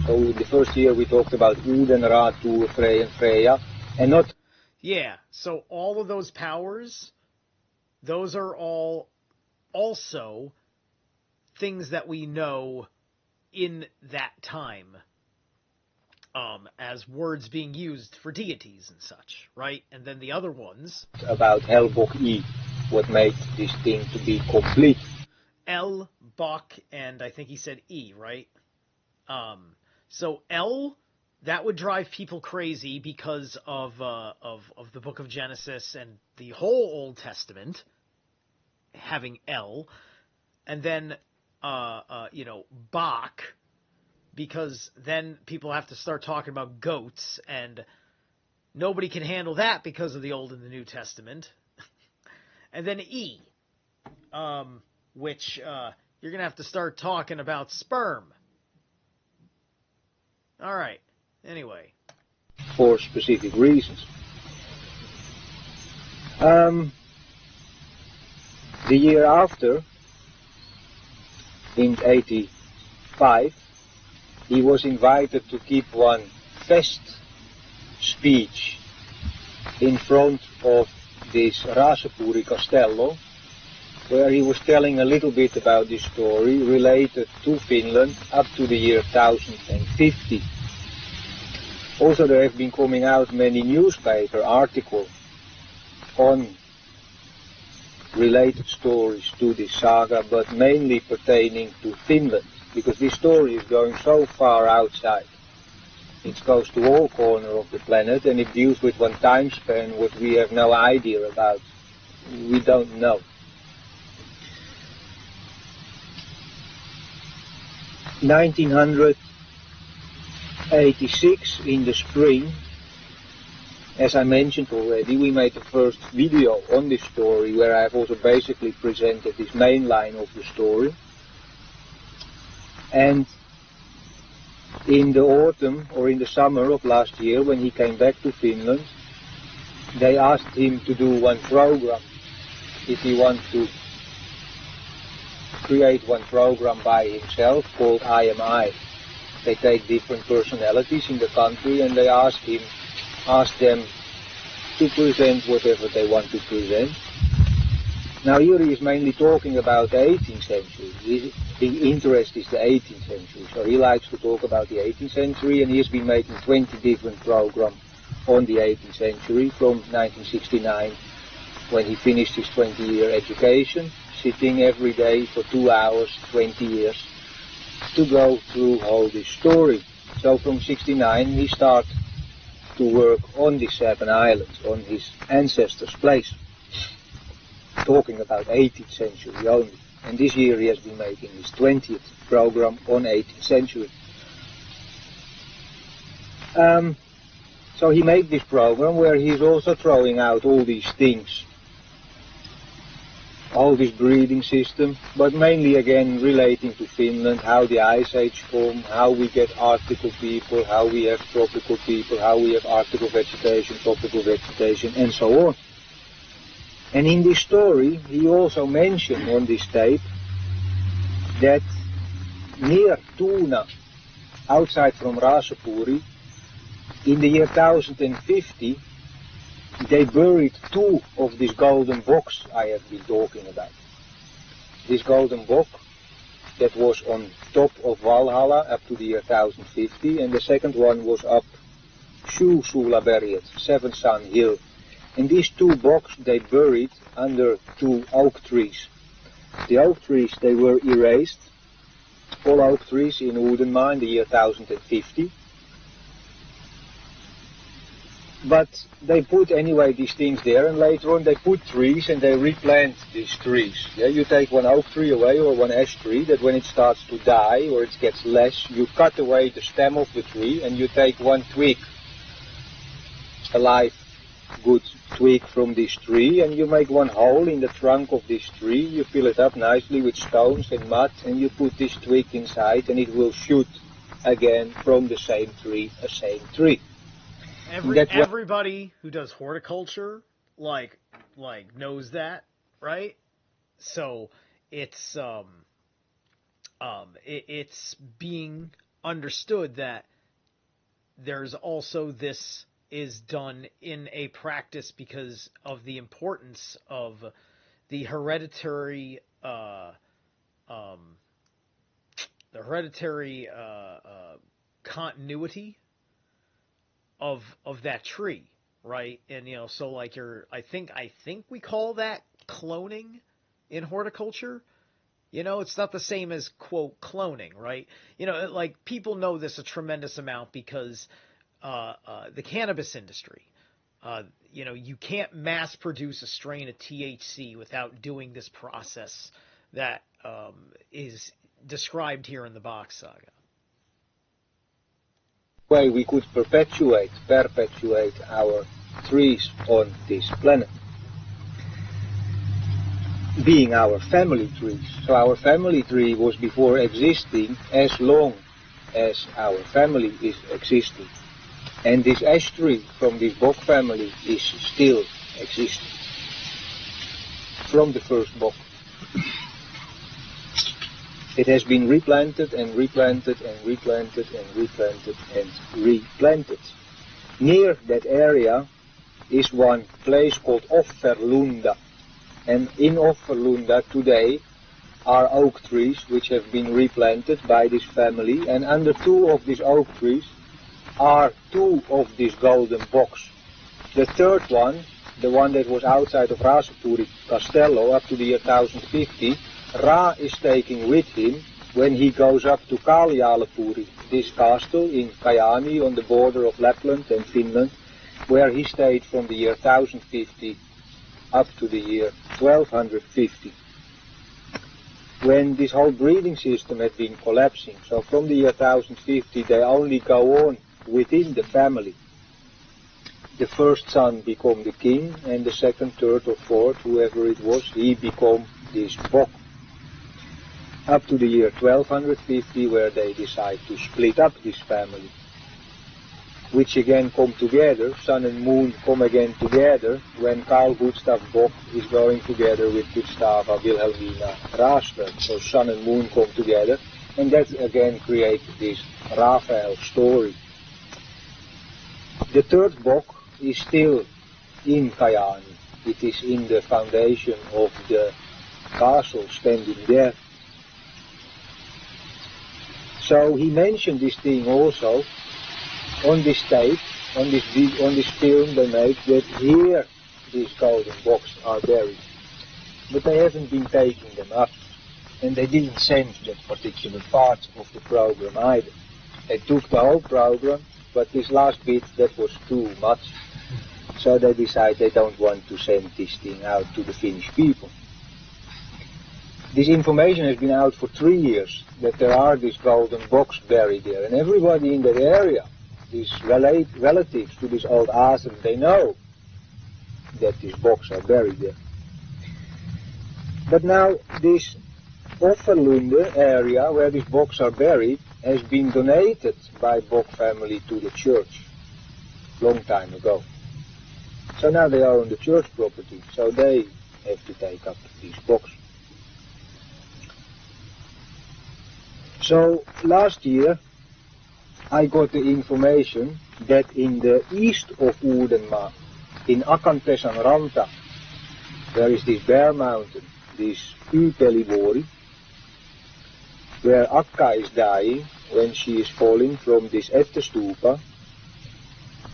So in the first year we talked about Uden, Ra, Tu, Frey and Freya, and not... Yeah, so all of those powers, those are all also things that we know in that time as words being used for deities and such, right? And then the other ones... About Hel, Bock, I, what made this thing to be complete. El, Bock, and I think he said I, right? So El... that would drive people crazy because of the book of Genesis and the whole Old Testament having El, and then Bock, because then people have to start talking about goats, and nobody can handle that because of the Old and the New Testament. And then E, which you're gonna have to start talking about sperm. All right. Anyway. For specific reasons. The year after, in 85, he was invited to keep one fest speech in front of this Raasepuri Castello, where he was telling a little bit about this story related to Finland up to the year 1050. Also, there have been coming out many newspaper articles on related stories to this saga, but mainly pertaining to Finland, because this story is going so far outside. It goes to all corners of the planet, and it deals with one time span what we have no idea about. We don't know. 1986 in the spring, as I mentioned already, we made the first video on this story where I have also basically presented this main line of the story. And in the autumn or in the summer of last year, when he came back to Finland, they asked him to do one program, if he wants to create one program by himself called I Am I. They take different personalities in the country and they ask them to present whatever they want to present. Now here he is mainly talking about the 18th century. His interest is the 18th century, so he likes to talk about the 18th century, and he has been making 20 different programs on the 18th century from 1969, when he finished his 20-year education, sitting every day for 2 hours, 20 years, to go through all this story. So from 69 he started to work on the Seven Islands, on his ancestors' place, talking about 18th century only. And this year he has been making his 20th program on 18th century. So he made this program where he's also throwing out all these things, all this breeding system, but mainly again relating to Finland, how the Ice Age formed, how we get Arctical people, how we have tropical people, how we have Arctical vegetation, tropical vegetation, and so on. And in this story, he also mentioned on this tape that near Tuna, outside from Raasepuri, in the year 1050, they buried 2 of these golden bocks I have been talking about. This golden bock that was on top of Valhalla up to the year 1050, and the second one was up Sjuusuulaberget, Seven Sun Hill. And these 2 bocks they buried under 2 oak trees. The oak trees, they were erased, all oak trees in Uudenmaan in the year 1050. But they put anyway these things there, and later on they put trees and they replant these trees. Yeah, you take one oak tree away or one ash tree, that when it starts to die or it gets less, you cut away the stem of the tree and you take one twig, a live good twig from this tree, and you make one hole in the trunk of this tree, you fill it up nicely with stones and mud, and you put this twig inside and it will shoot again from the same tree, a same tree. Everybody who does horticulture like knows that, right? So it's it's being understood that there's also this is done in a practice because of the importance of the hereditary continuity of that tree, right? And so like I think we call that cloning in horticulture. It's not the same as quote cloning, right? Like people know this a tremendous amount because the cannabis industry, you can't mass produce a strain of THC without doing this process that is described here in the Bock Saga. Way we could perpetuate our trees on this planet, being our family trees. So our family tree was before existing as long as our family is existing. And this ash tree from this Bock family is still existing from the first Bock. It has been replanted and replanted and replanted and replanted and replanted. Near that area is one place called Offerlunda. And in Offerlunda today are oak trees which have been replanted by this family, and under 2 of these oak trees are 2 of these golden bocks. The third one the one that was outside of Rasapuri Castello up to the year 1050, Ra is taking with him when he goes up to Kaljalapuri, this castle in Kajani on the border of Lapland and Finland, where he stayed from the year 1050 up to the year 1250, when this whole breeding system had been collapsing. So from the year 1050 they only go on within the family. The first son become the king, and the second, third or fourth, whoever it was, he become this Bock. Up to the year 1250, where they decide to split up this family, which again come together, Sun and Moon come again together, when Carl Gustav Bock is going together with Gustava Wilhelmina Raasberg. So Sun and Moon come together, and that again creates this Raphael story. The third Bock is still in Kajani. It is in the foundation of the castle standing there. So he mentioned this thing also on this tape, on this film they made, that here these golden bocks are buried. But they haven't been taking them up, and they didn't send that particular part of the program either. They took the whole program, but this last bit, that was too much. So they decided they don't want to send this thing out to the Finnish people. This information has been out for 3 years, that there are these golden bocks buried there, and everybody in that area, these relatives to this old ashram, they know that these bocks are buried there. But now this Offerlunde area where these bocks are buried has been donated by Bock family to the church long time ago. So now they are on the church property, so they have to take up these bocks. So last year I got the information that in the east of Uudenmaa, in Akantesan Ranta, there is this bear mountain, this Ylpelivuori, where Akka is dying when she is falling from this Ettestupa.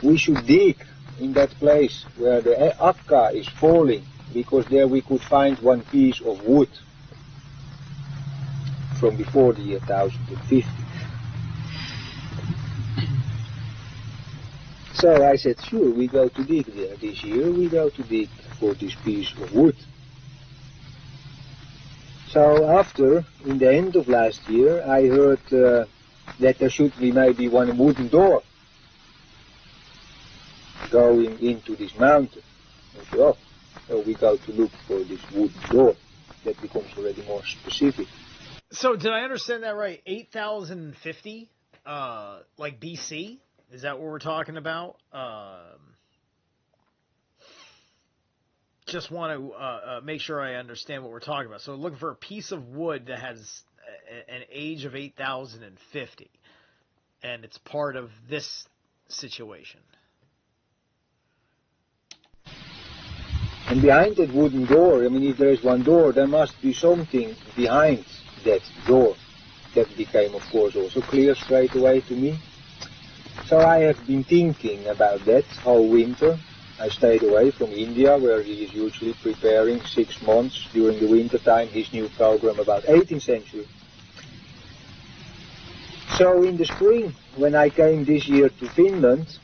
We should dig in that place where the Akka is falling, because there we could find one piece of wood from before the year 1050. So I said, sure, we go to dig there. This year we go to dig for this piece of wood. So after, in the end of last year, I heard that there should be maybe one wooden door going into this mountain. I said, oh, so we go to look for this wooden door. That becomes already more specific. So did I understand that right? 8,050, like BC? Is that what we're talking about? Just want to make sure I understand what we're talking about. So looking for a piece of wood that has an age of 8,050, and it's part of this situation. And behind that wooden door, I mean, if there is one door, there must be something behind that door. That became, of course, also clear straight away to me. So I have been thinking about that whole winter. I stayed away from India, where he is usually preparing 6 months during the winter time his new program about 18th century. So in the spring, when I came this year to Finland,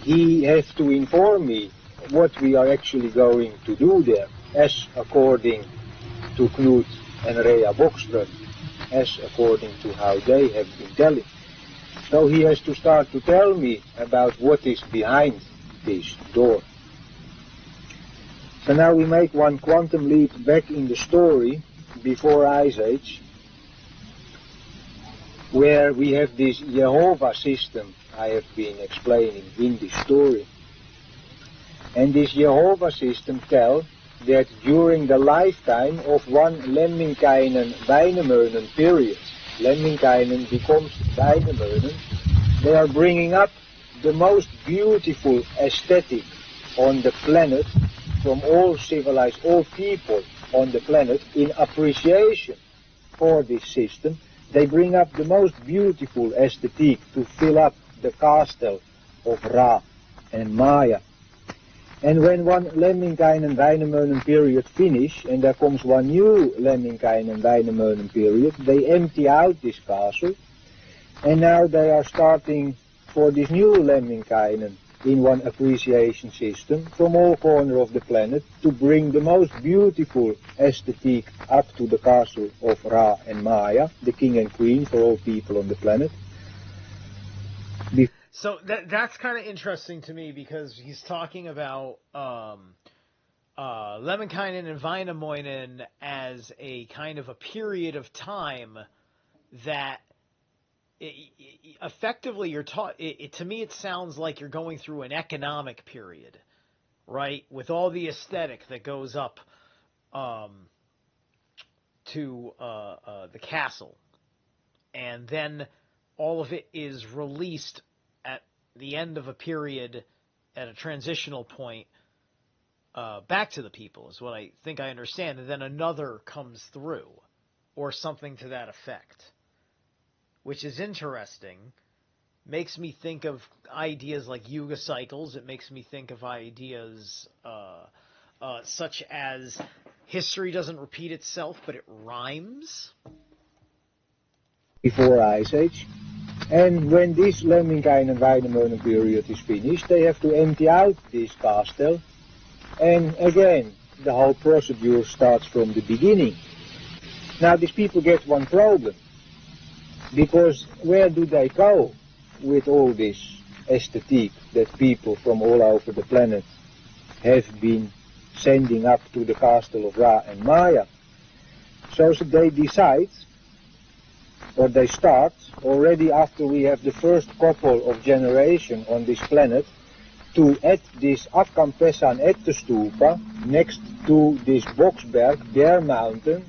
he has to inform me what we are actually going to do there, as according to Knut and Rea Bokström, as according to how they have been telling. So he has to start to tell me about what is behind this door. So now we make one quantum leap back in the story before Ice Age, where we have this Jehovah system I have been explaining in this story. And this Jehovah system tells that during the lifetime of one Lemminkainen Väinämöinen period, Lemminkainen becomes Väinämöinen, they are bringing up the most beautiful aesthetic on the planet from all civilized, all people on the planet in appreciation for this system. They bring up the most beautiful aesthetic to fill up the castle of Ra and Maya. And when one Lemminkainen Väinämöinen period finish, and there comes one new Lemminkainen Väinämöinen period, they empty out this castle, and now they are starting for this new Lemminkainen in one appreciation system from all corners of the planet to bring the most beautiful aesthetic up to the castle of Ra and Maya, the king and queen for all people on the planet. So that's kind of interesting to me because he's talking about Lemminkainen and Väinämöinen as a kind of a period of time that effectively you're taught. To me, it sounds like you're going through an economic period, right? With all the aesthetic that goes up to the castle, and then all of it is released at the end of a period, at a transitional point, back to the people, is what I think I understand, and then another comes through, or something to that effect, which is interesting. Makes me think of ideas like Yuga cycles. It makes me think of ideas such as history doesn't repeat itself, but it rhymes. Before Ice Age. And when this Lemminkainen Väinämöinen period is finished, they have to empty out this castle. And again, the whole procedure starts from the beginning. Now these people get one problem. Because where do they go with all this aesthetic that people from all over the planet have been sending up to the castle of Ra and Maya? So they decide, or they start, already after we have the first couple of generations on this planet, to add this Akkampesan Ättestupa next to this Boxberg, their mountain.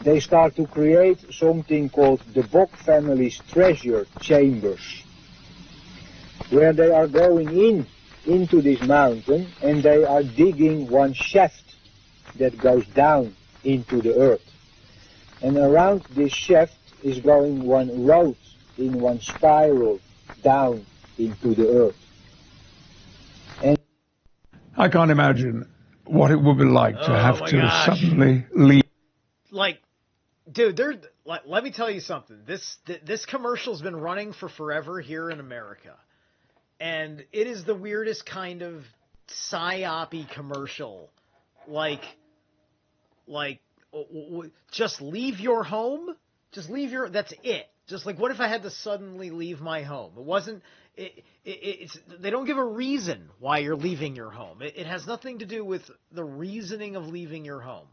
They start to create something called the Bock family's treasure chambers, where they are going into this mountain and they are digging one shaft that goes down into the earth. And around this shaft is going one road in one spiral down into the earth. And I can't imagine what it would be like to have to suddenly leave. Like, dude, let me tell you something. This commercial's been running for forever here in America, and it is the weirdest kind of psyop-y commercial. Like, just leave your home. Just leave your. That's it. Just like, what if I had to suddenly leave my home? It wasn't. It's. They don't give a reason why you're leaving your home. It has nothing to do with the reasoning of leaving your home,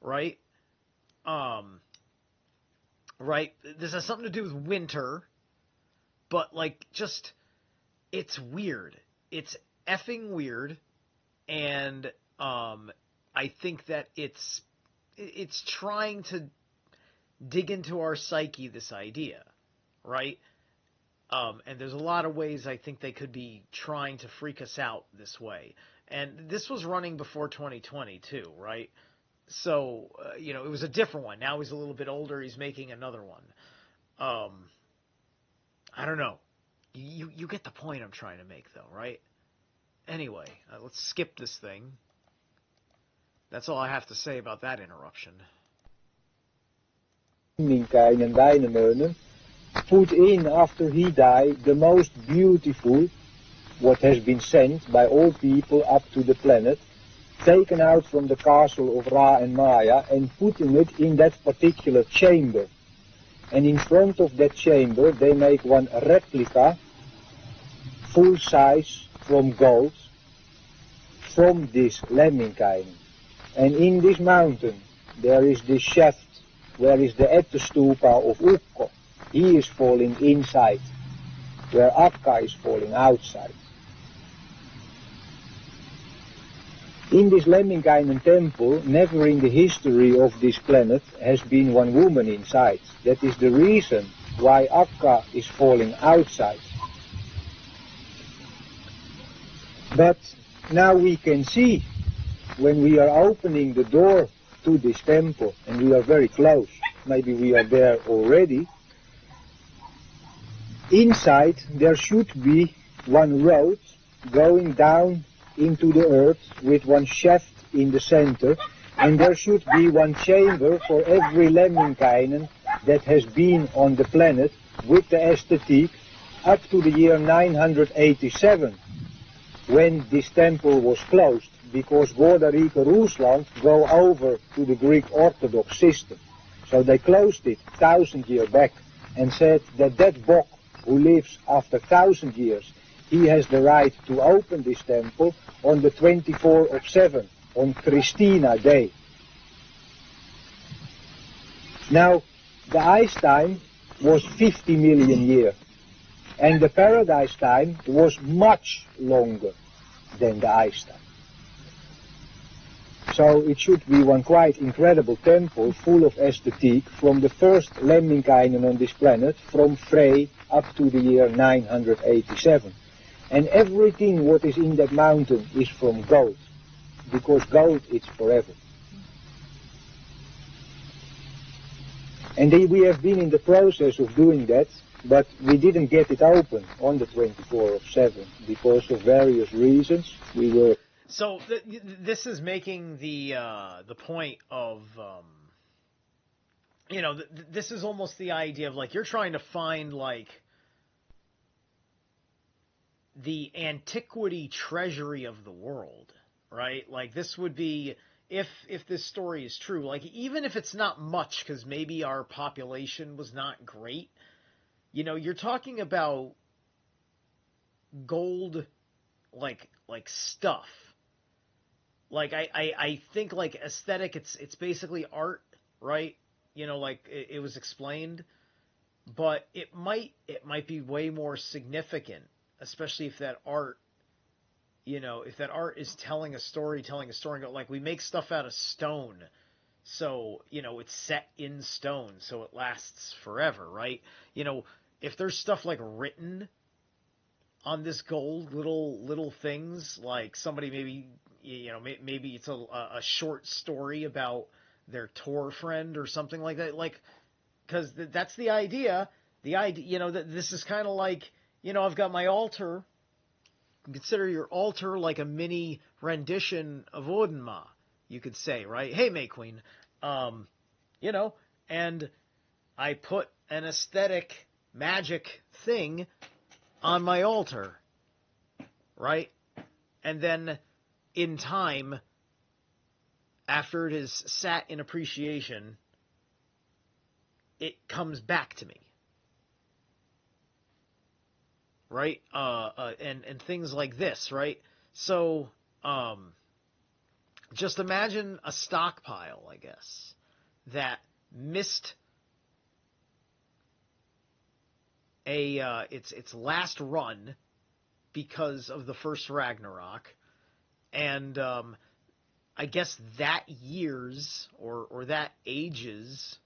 right? Right. This has something to do with winter, but like, just, it's weird. It's effing weird, and I think that it's trying to dig into our psyche, this idea, right? And there's a lot of ways I think they could be trying to freak us out this way. And this was running before 2020 too, right? So, it was a different one. Now he's a little bit older. He's making another one. I don't know. You get the point I'm trying to make, though, right? Anyway, let's skip this thing. That's all I have to say about that interruption. Lemminkainen Väinämöinen put in, after he died, the most beautiful, what has been sent by all people up to the planet, taken out from the castle of Ra and Maya and putting it in that particular chamber. And in front of that chamber they make one replica, full size, from gold, from this Lemminkainen. And in this mountain there is this shaft where is the Ättestupa of Ukko. He is falling inside, where Akka is falling outside. In this Lemminkainen temple, never in the history of this planet has been one woman inside. That is the reason why Akka is falling outside. But now we can see, when we are opening the door to this temple, and we are very close, maybe we are there already, inside there should be one road going down into the earth with one shaft in the center, and there should be one chamber for every Lemminkainen that has been on the planet with the aesthetic up to the year 987, when this temple was closed, because Gordarieke Rusland go over to the Greek Orthodox system. So they closed it 1,000 years back and said that Bock who lives after 1,000 years, he has the right to open this temple on the 24th of 7, on Christina Day. Now, the ice time was 50 million years, and the paradise time was much longer than the ice time. So it should be one quite incredible temple full of aesthetic from the first Lemminkainen on this planet, from Frey up to the year 987. And everything what is in that mountain is from gold, because gold is forever. And we have been in the process of doing that, but we didn't get it open on the 24th of 7 because of various reasons. We were... So this is making the point of, you know, this is almost the idea of, like, you're trying to find, like, the antiquity treasury of the world, right? Like, this would be, if this story is true, like, even if it's not much, because maybe our population was not great, you know, you're talking about gold, like stuff. Like, I think, like, aesthetic, it's basically art, right? You know, like, it was explained. But it might be way more significant, especially if that art, you know, if that art is telling a story, like, we make stuff out of stone. So, you know, it's set in stone, so it lasts forever, right? You know, if there's stuff, like, written on this gold, little things, like somebody maybe, you know, maybe it's a short story about their tour friend or something like that, like, because that's the idea, you know, that this is kind of like, you know, I've got my altar. Consider your altar like a mini rendition of Odinma, you could say, right? Hey, May Queen, you know, and I put an aesthetic magic thing on my altar, right? And then in time, after it is sat in appreciation, it comes back to me, right? And things like this, right? So, just imagine a stockpile, I guess, that missed its last run because of the first Ragnarok, and I guess that year's or that age's,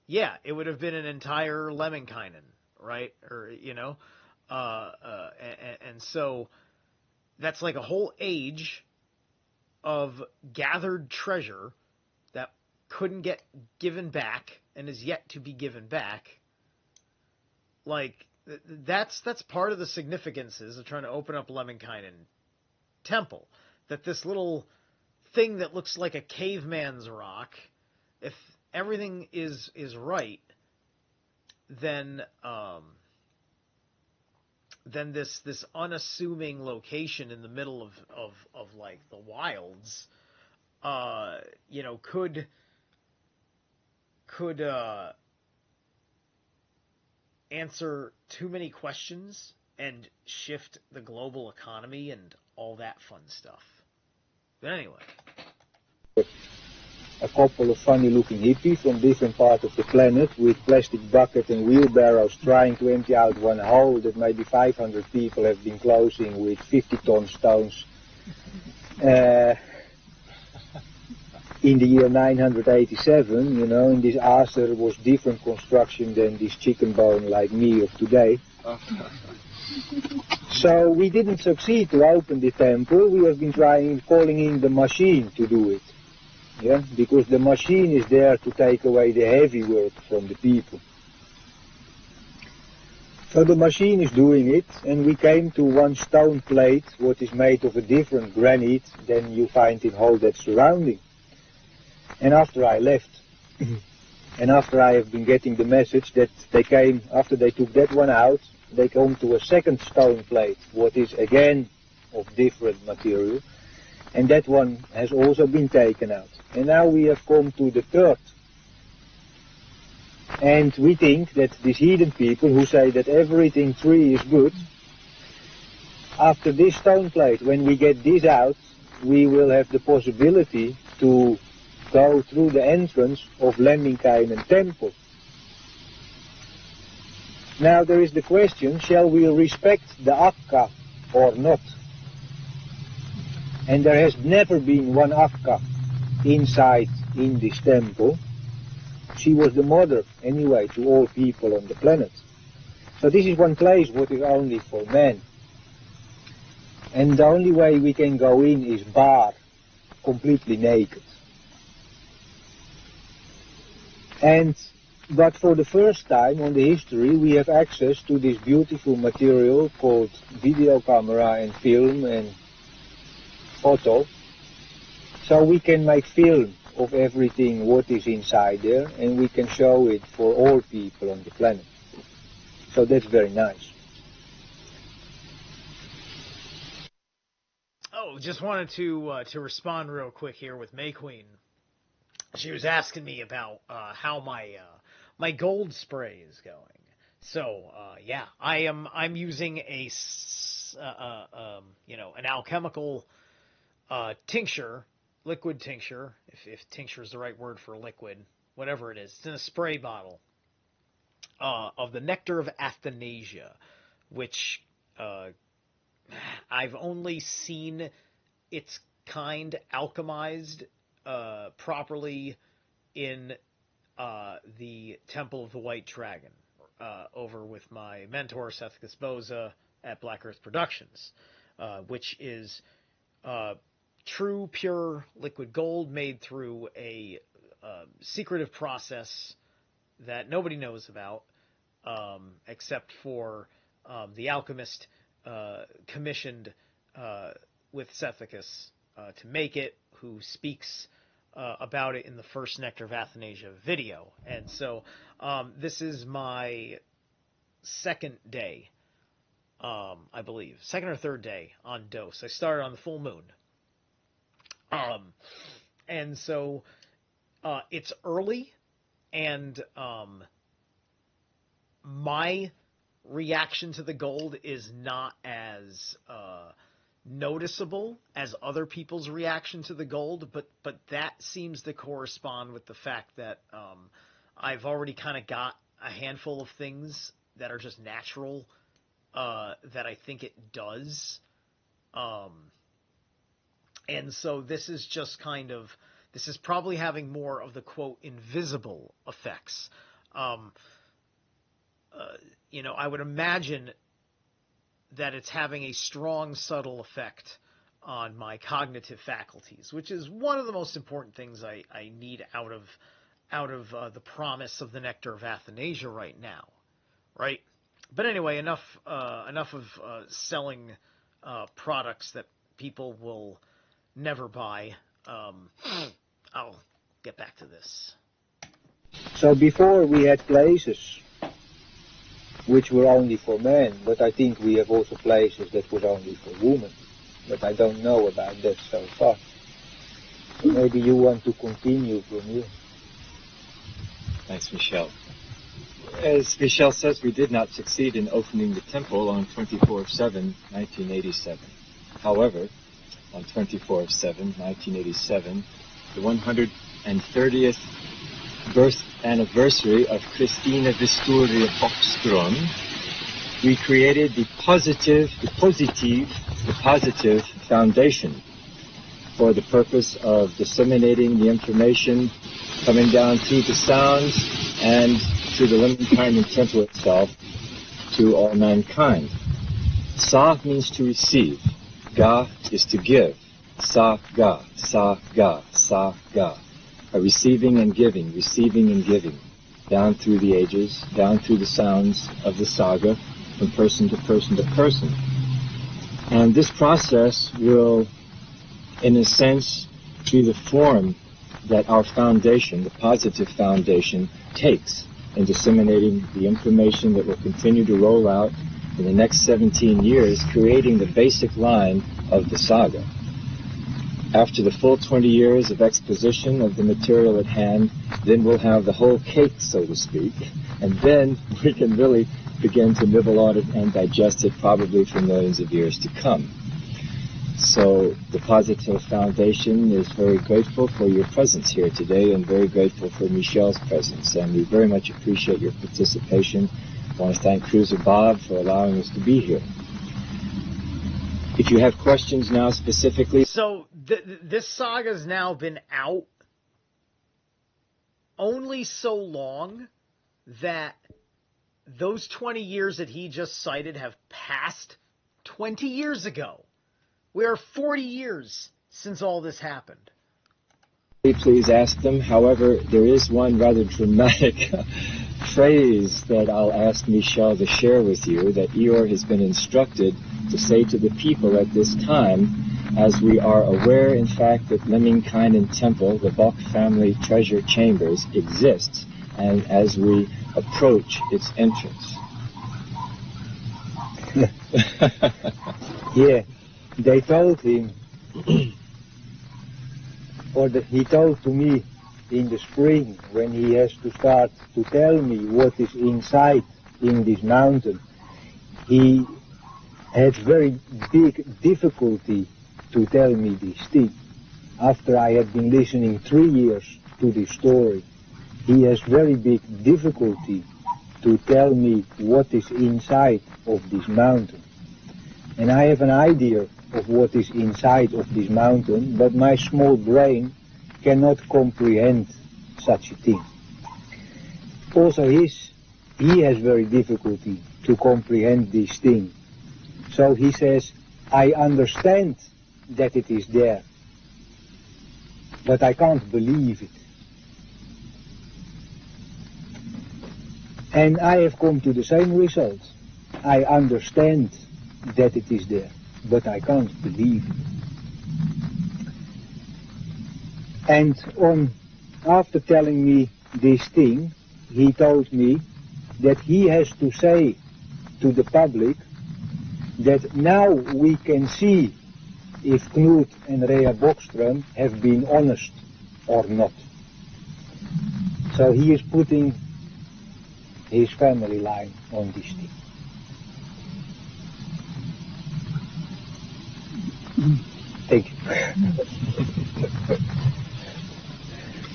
yeah, it would have been an entire Lemminkainen, right? Or, you know, and so that's like a whole age of gathered treasure that couldn't get given back and is yet to be given back. Like, that's part of the significances of trying to open up Lemminkainen Temple. That this little thing that looks like a caveman's rock, if everything is right, then this unassuming location in the middle of like the wilds, you know, could answer too many questions and shift the global economy and all that fun stuff. But anyway. A couple of funny-looking hippies from different parts of the planet with plastic buckets and wheelbarrows trying to empty out one hole that maybe 500 people have been closing with 50-ton stones. In the year 987, you know, and this Aser was different construction than this chicken bone like me of today. So we didn't succeed to open the temple. We have been calling in the machine to do it. Yeah, because the machine is there to take away the heavy work from the people. So the machine is doing it, and we came to one stone plate, what is made of a different granite than you find in all that surrounding. And after I left, and after I have been getting the message that they came, after they took that one out, they come to a second stone plate, what is again of different material, and that one has also been taken out. And now we have come to the third. And we think that these heathen people who say that everything tree is good, after this stone plate, when we get this out, we will have the possibility to go through the entrance of Lemminkainen temple. Now there is the question, shall we respect the Akka or not? And there has never been one Akka inside in this temple. She was the mother, anyway, to all people on the planet. So this is one place what is only for men. And the only way we can go in is bar, completely naked. But for the first time on the history, we have access to this beautiful material called video camera and film and photo. So we can make film of everything what is inside there, and we can show it for all people on the planet. So that's very nice. Oh, just wanted to respond real quick here with May Queen. She was asking me about how my gold spray is going. So yeah, I'm using an alchemical tincture. Liquid tincture, if tincture is the right word for liquid, whatever it is. It's in a spray bottle of the nectar of Athanasia, which I've only seen its kind alchemized properly in the Temple of the White Dragon, over with my mentor, Sethicus Boza, at Black Earth Productions, which is true, pure liquid gold made through a secretive process that nobody knows about, except for the alchemist commissioned with Sethicus to make it, who speaks about it in the first Nectar of Athanasia video. And so this is my second day, I believe, second or third day on dose. I started on the full moon. And so it's early, and my reaction to the gold is not as noticeable as other people's reaction to the gold, but that seems to correspond with the fact that I've already kind of got a handful of things that are just natural that I think it does. And so this is just this is probably having more of the, quote, invisible effects. I would imagine that it's having a strong, subtle effect on my cognitive faculties, which is one of the most important things I need out of the promise of the Nectar of Athanasia right now, right? But anyway, enough of selling products that people will never buy. I'll get back to this. So before we had places which were only for men, but I think we have also places that were only for women. But I don't know about that so far. So maybe you want to continue from here. Thanks, Michele. As Michele says, we did not succeed in opening the temple on 24/7/1987. However, on 24/7/1987, the 130th birth anniversary of Christina Vistoria Bockström, we created the positive foundation for the purpose of disseminating the information coming down through the sounds and through the Lemminkainen temple itself to all mankind. Sa means to receive. Ga is to give. Sa, ga, sa, ga, sa, ga. A receiving and giving, down through the ages, down through the sounds of the saga, from person to person to person. And this process will, in a sense, be the form that our foundation, the positive foundation, takes in disseminating the information that will continue to roll out in the next 17 years, creating the basic line of the saga. After the full 20 years of exposition of the material at hand, then we'll have the whole cake, so to speak, and then we can really begin to nibble on it and digest it probably for millions of years to come. So the Positive Foundation is very grateful for your presence here today and very grateful for Michele's presence, and we very much appreciate your participation. I want to thank Cruiser Bob for allowing us to be here. If you have questions now specifically... So this saga's now been out only so long that those 20 years that he just cited have passed 20 years ago. We are 40 years since all this happened. Please ask them. However, there is one rather dramatic phrase that I'll ask Michele to share with you that Eeyore has been instructed to say to the people at this time, as we are aware, in fact, that Lemminkainen Temple, the Bock family treasure chambers, exists, and as we approach its entrance. Yeah. They told him, he told to me in the spring when he has to start to tell me what is inside in this mountain. He had very big difficulty to tell me this thing. After I had been listening 3 years to this story, he has very big difficulty to tell me what is inside of this mountain. And I have an idea of what is inside of this mountain, but my small brain cannot comprehend such a thing. Also he has very difficulty to comprehend this thing. So he says, I understand that it is there, but I can't believe it. And I have come to the same result. I understand that it is there, but I can't believe it. And after telling me this thing, he told me that he has to say to the public that now we can see if Knut and Rea Bokström have been honest or not. So he is putting his family line on this thing. Thank you.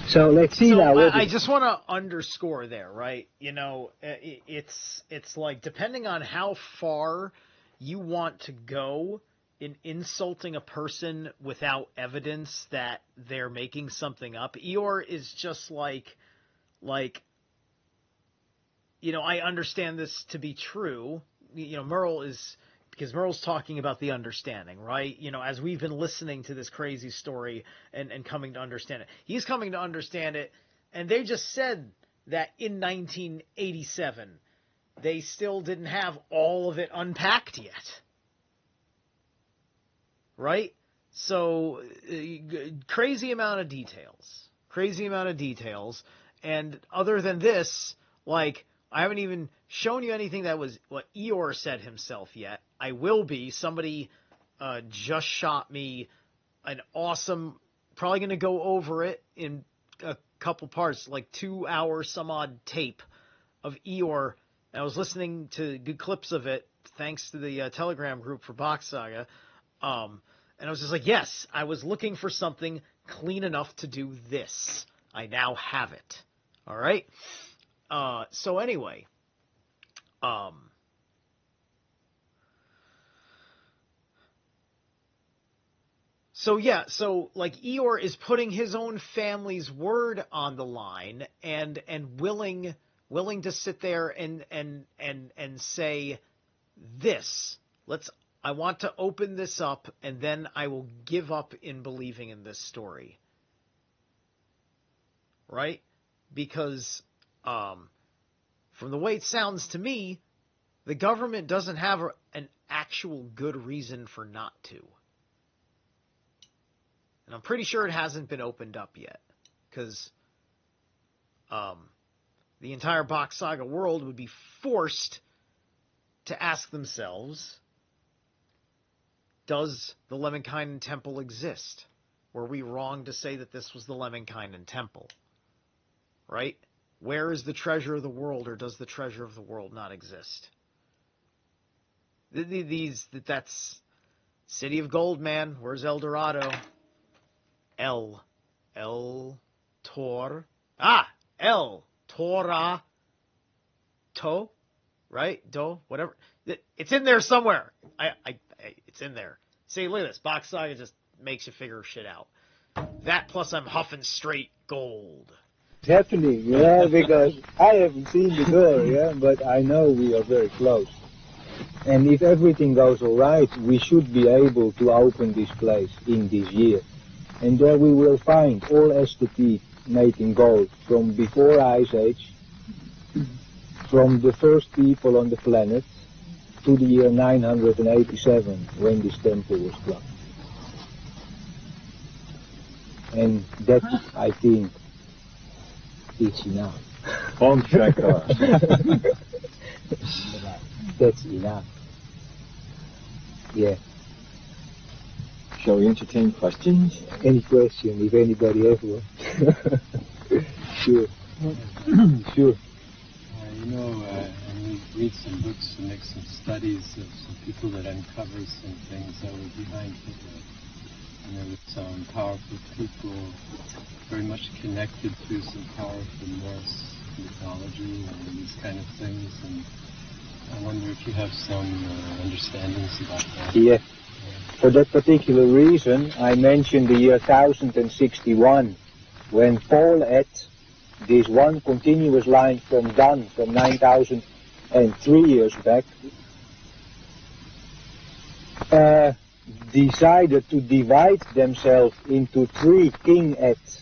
So let's see now. I just want to underscore there, right? You know, it's like depending on how far you want to go in insulting a person without evidence that they're making something up. Eeyore is just like, you know, I understand this to be true. You know, Merle is, because Merle's talking about the understanding, right? You know, as we've been listening to this crazy story and coming to understand it. He's coming to understand it, and they just said that in 1987, they still didn't have all of it unpacked yet. Right? So, crazy amount of details. Crazy amount of details. And other than this, like, I haven't even shown you anything that was what Eeyore said himself yet. I will be. Somebody just shot me an awesome, probably going to go over it in a couple parts, like 2 hour some odd tape of Eeyore. And I was listening to good clips of it thanks to the Telegram group for Bock Saga. And I was just like, yes, I was looking for something clean enough to do this. I now have it. All right. So anyway, so yeah, so like Eeyore is putting his own family's word on the line and willing to sit there and say this. I want to open this up, and then I will give up in believing in this story. Right? Because from the way it sounds to me, the government doesn't have an actual good reason for not to. And I'm pretty sure it hasn't been opened up yet, because the entire Bock Saga world would be forced to ask themselves, does the Lemminkainen Temple exist? Were we wrong to say that this was the Lemminkainen Temple? Right? Where is the treasure of the world, or does the treasure of the world not exist? That's City of Gold, man. Where's El Dorado? El Tora, To, right? Do, whatever. It's in there somewhere. It's in there. See, look at this. Bock Saga just makes you figure shit out. That plus I'm huffing straight gold. It's happening, yeah, because I haven't seen the door, yeah, but I know we are very close. And if everything goes all right, we should be able to open this place in this year. And there we will find all STP made in gold from before Ice Age, from the first people on the planet, to the year 987, when this temple was closed. And that, I think, is enough. On track. That's enough. Yeah. Shall we entertain questions? Any question, if anybody has one. Sure. Sure. And we read some books and make some studies of some people that uncover some things that were behind Hitler. And there were some powerful people, very much connected to some powerful Norse mythology and these kind of things. And I wonder if you have some understandings about that. Yeah. For that particular reason, I mentioned the year 1061, when Paul had this one continuous line from Dan, from 9,003 years back, decided to divide themselves into 3 king heads,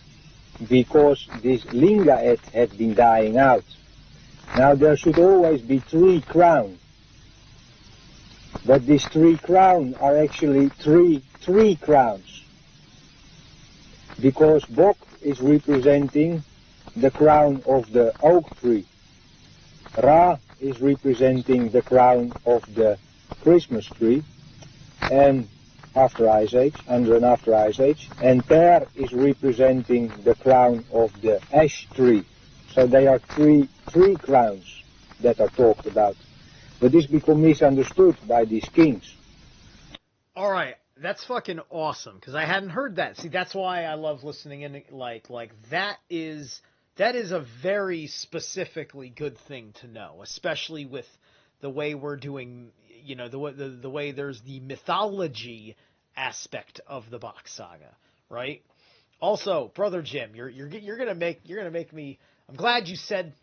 because this Linga head had been dying out. Now there should always be 3 crowns. But these 3 crowns are actually three crowns. Because Bock is representing the crown of the oak tree. Ra is representing the crown of the Christmas tree. And after Ice Age, under and after Ice Age. And Ter is representing the crown of the ash tree. So they are three crowns that are talked about. But this become misunderstood by these kings. All right, that's fucking awesome, because I hadn't heard that. See, that's why I love listening in. Like that is a very specifically good thing to know, especially with the way we're doing. You know, the way there's the mythology aspect of the Bock Saga, right? Also, Brother Jim, you're gonna make me. I'm glad you said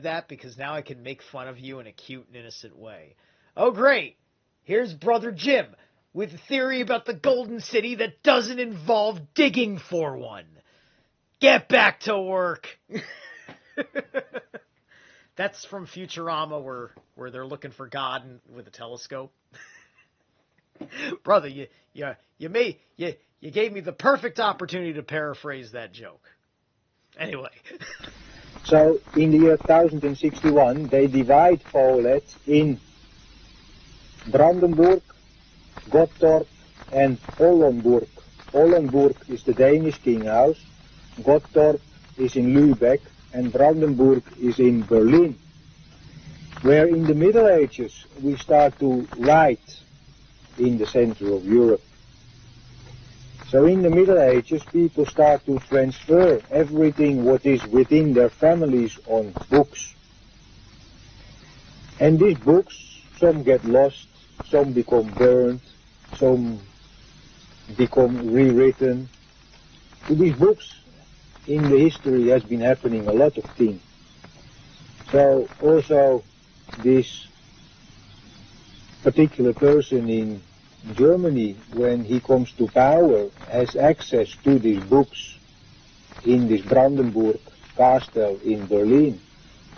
that, because now I can make fun of you in a cute and innocent way. Oh, great! Here's Brother Jim with a theory about the Golden City that doesn't involve digging for one. Get back to work! That's from Futurama, where they're looking for God with a telescope. Brother, you gave me the perfect opportunity to paraphrase that joke. Anyway. So, in the year 1061, they divide Poland in Brandenburg, Gottorp, and Oldenburg. Oldenburg is the Danish king house, Gottorp is in Lübeck, and Brandenburg is in Berlin. Where in the Middle Ages we start to write in the center of Europe. So in the Middle Ages, people start to transfer everything what is within their families on books. And these books, some get lost, some become burned, some become rewritten. To these books, in the history has been happening a lot of things. So also this particular person in Germany, when he comes to power, has access to these books in this Brandenburg castle in Berlin,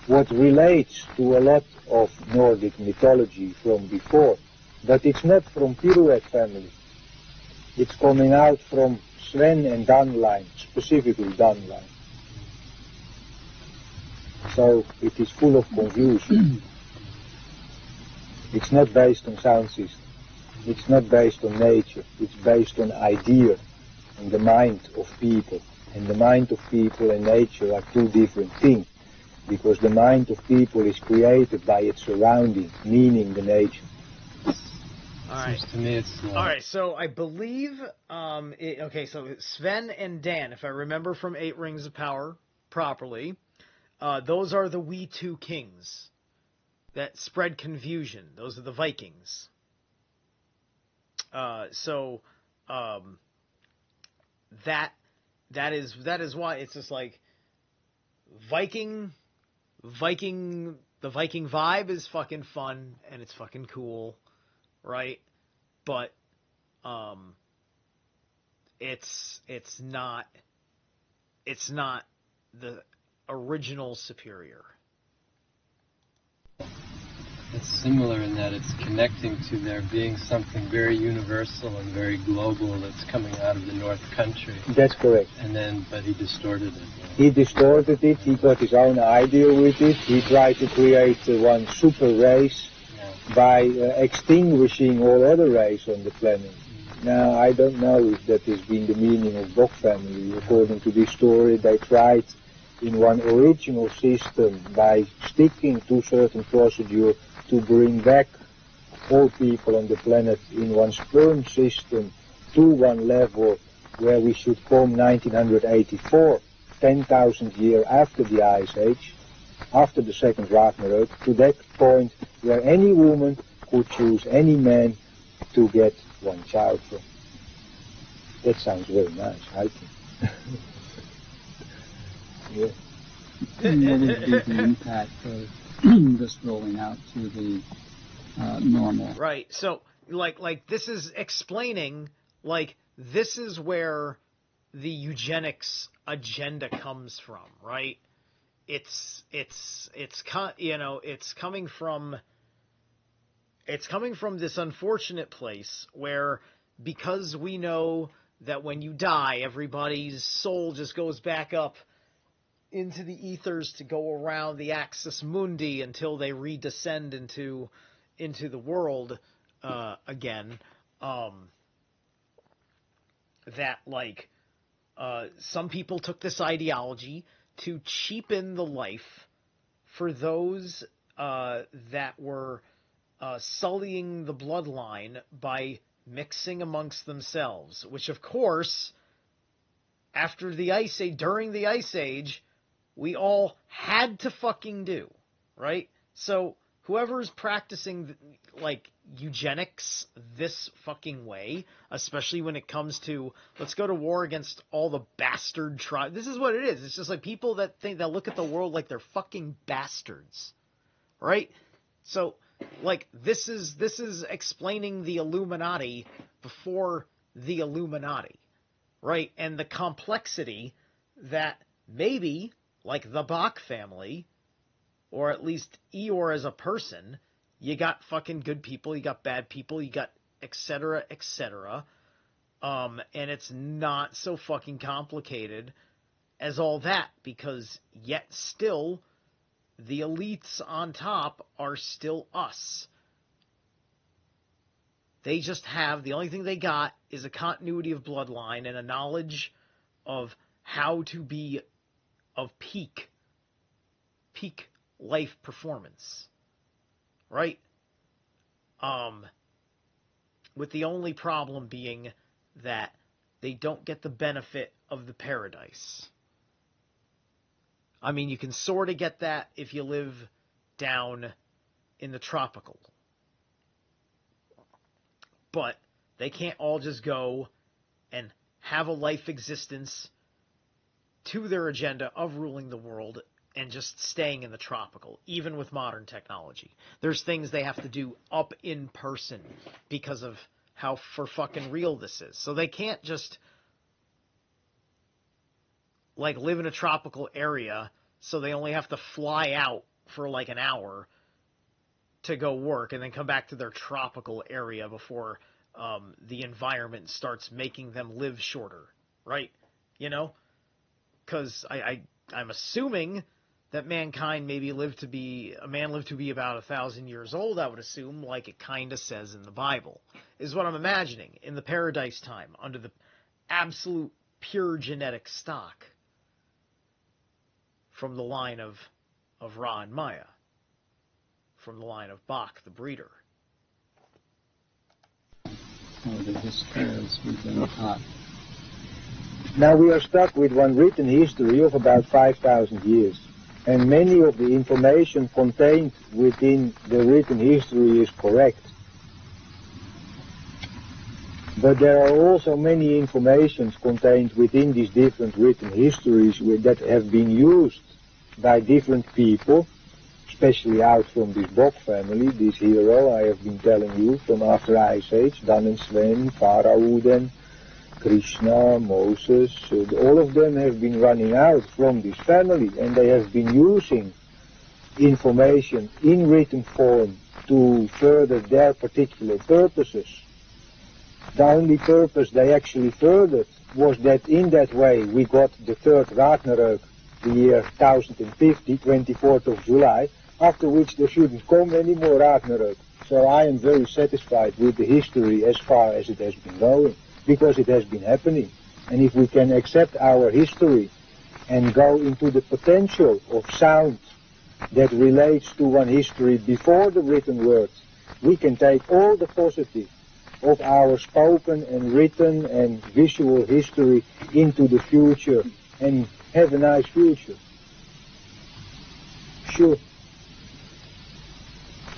what relates to a lot of Nordic mythology from before. But it's not from Pirouette family. It's coming out from Sven and Dan line, specifically Dan line. So it is full of confusion. It's not based on sound system. It's not based on nature. It's based on idea and the mind of people. And the mind of people and nature are two different things. Because the mind of people is created by its surrounding, meaning the nature. All right. Seems to me it's all right, so I believe, okay, so Sven and Dan, if I remember from 8 Rings of Power properly, those are the We Two Kings that spread confusion. Those are the Vikings. That is why it's just like the Viking vibe is fucking fun and it's fucking cool, right? But it's not the original Superior. It's similar in that it's connecting to there being something very universal and very global that's coming out of the North Country. That's correct. But he distorted it. He distorted it, he got his own idea with it, he tried to create one super race by extinguishing all other races on the planet. Now, I don't know if that has been the meaning of Bock family. According to this story, they tried in one original system by sticking to certain procedure to bring back all people on the planet in one sperm system to one level where we should come 1984, 10,000 years after the Ice Age, after the second Ragnarok, to that point where any woman could choose any man to get one child from. That sounds very nice, I think. Yeah. And what would be the impact of this rolling out to the normal? Right. So, like this is explaining, like, this is where the eugenics agenda comes from, right? It's coming from this unfortunate place where, because we know that when you die, everybody's soul just goes back up into the ethers to go around the axis mundi until they redescend into the world again. Some people took this ideology to cheapen the life for those that were sullying the bloodline by mixing amongst themselves, which, of course, after the Ice Age, during the Ice Age, we all had to fucking do, right? So whoever's practicing, like, eugenics this fucking way, especially when it comes to, let's go to war against all the bastard tribes. This is what it is. It's just like people that look at the world like they're fucking bastards, right? So, like, this is explaining the Illuminati before the Illuminati, right? And the complexity that maybe, like the Bock family, or at least Eeyore as a person, you got fucking good people, you got bad people, you got et cetera, and it's not so fucking complicated as all that, because yet still, the elites on top are still us. They just have, the only thing they got is a continuity of bloodline and a knowledge of how to be of peak life performance, right? With the only problem being that they don't get the benefit of the paradise. I mean, you can sort of get that if you live down in the tropical. But they can't all just go and have a life existence to their agenda of ruling the world and just staying in the tropical, even with modern technology. There's things they have to do up in person because of how for fucking real this is. So they can't just, like, live in a tropical area, so they only have to fly out for like an hour to go work and then come back to their tropical area before the environment starts making them live shorter, right? You know? Because I'm assuming that mankind maybe lived to be about 1,000 years old, I would assume, like it kind of says in the Bible, is what I'm imagining, in the paradise time, under the absolute pure genetic stock from the line of Ra and Maya, from the line of Bock, the breeder. The historians we've been taught. Now we are stuck with one written history of about 5,000 years. And many of the information contained within the written history is correct. But there are also many informations contained within these different written histories that have been used by different people, especially out from this Bock family, this hero I have been telling you from after Ice Age, Dan and Sven, Pharaoh, Krishna, Moses, all of them have been running out from this family, and they have been using information in written form to further their particular purposes. The only purpose they actually furthered was that in that way we got the third Ragnarök, the year 1050, 24th of July, after which there shouldn't come any more Ragnarök. So I am very satisfied with the history as far as it has been going, because it has been happening. And if we can accept our history and go into the potential of sound that relates to one history before the written word, we can take all the positive of our spoken and written and visual history into the future and have a nice future. Sure.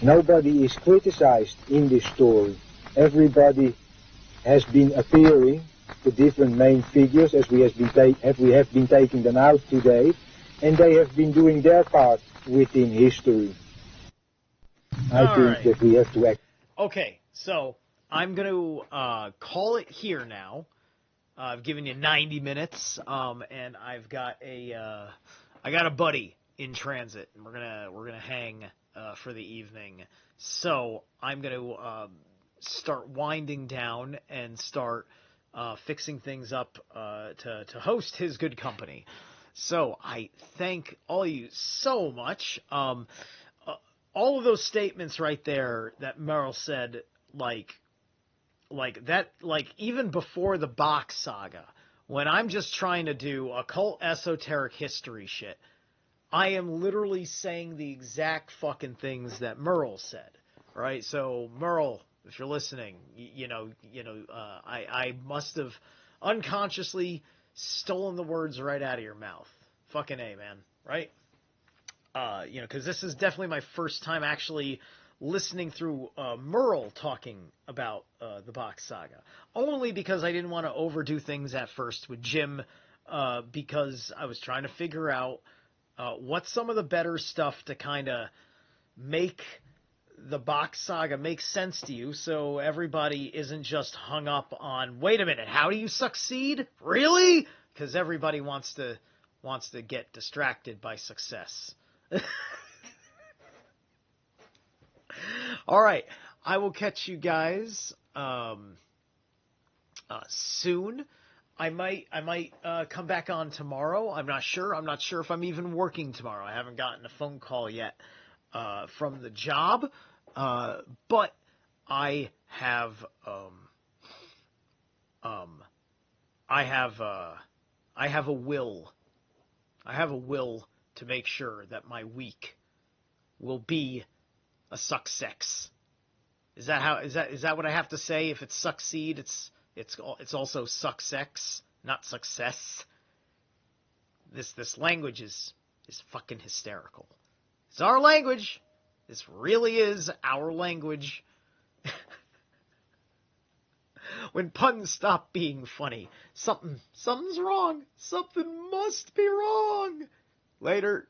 Nobody is criticized in this story. Everybody has been appearing, the different main figures, as we have been taking them out today, and they have been doing their part within history. I think that we have to act. Okay, so I'm going to call it here now. I've given you 90 minutes, and I've got a buddy in transit, and we're gonna hang for the evening. So I'm going to start winding down and start fixing things up to host his good company. So I thank all of you so much. All of those statements right there that Merle said, like that, like even before the Bock Saga, when I'm just trying to do occult esoteric history shit, I am literally saying the exact fucking things that Merle said, right? So Merle, if you're listening, I must have unconsciously stolen the words right out of your mouth. Fucking A, man, right? Because this is definitely my first time actually listening through Merle talking about the Bock Saga. Only because I didn't want to overdo things at first with Jim, because I was trying to figure out what's some of the better stuff to kind of make the Bock Saga make sense to you, so everybody isn't just hung up on, wait a minute, how do you succeed? Really? Because everybody wants to get distracted by success. All right, I will catch you guys soon. I might come back on tomorrow. I'm not sure. I'm not sure if I'm even working tomorrow. I haven't gotten a phone call yet from the job, but I have a will. I have a will to make sure that my week will be a success. Is that what I have to say? If it's succeed, it's also success, not success. This language is fucking hysterical. It's our language. This really is our language. When puns stop being funny, something's wrong. Something must be wrong. Later.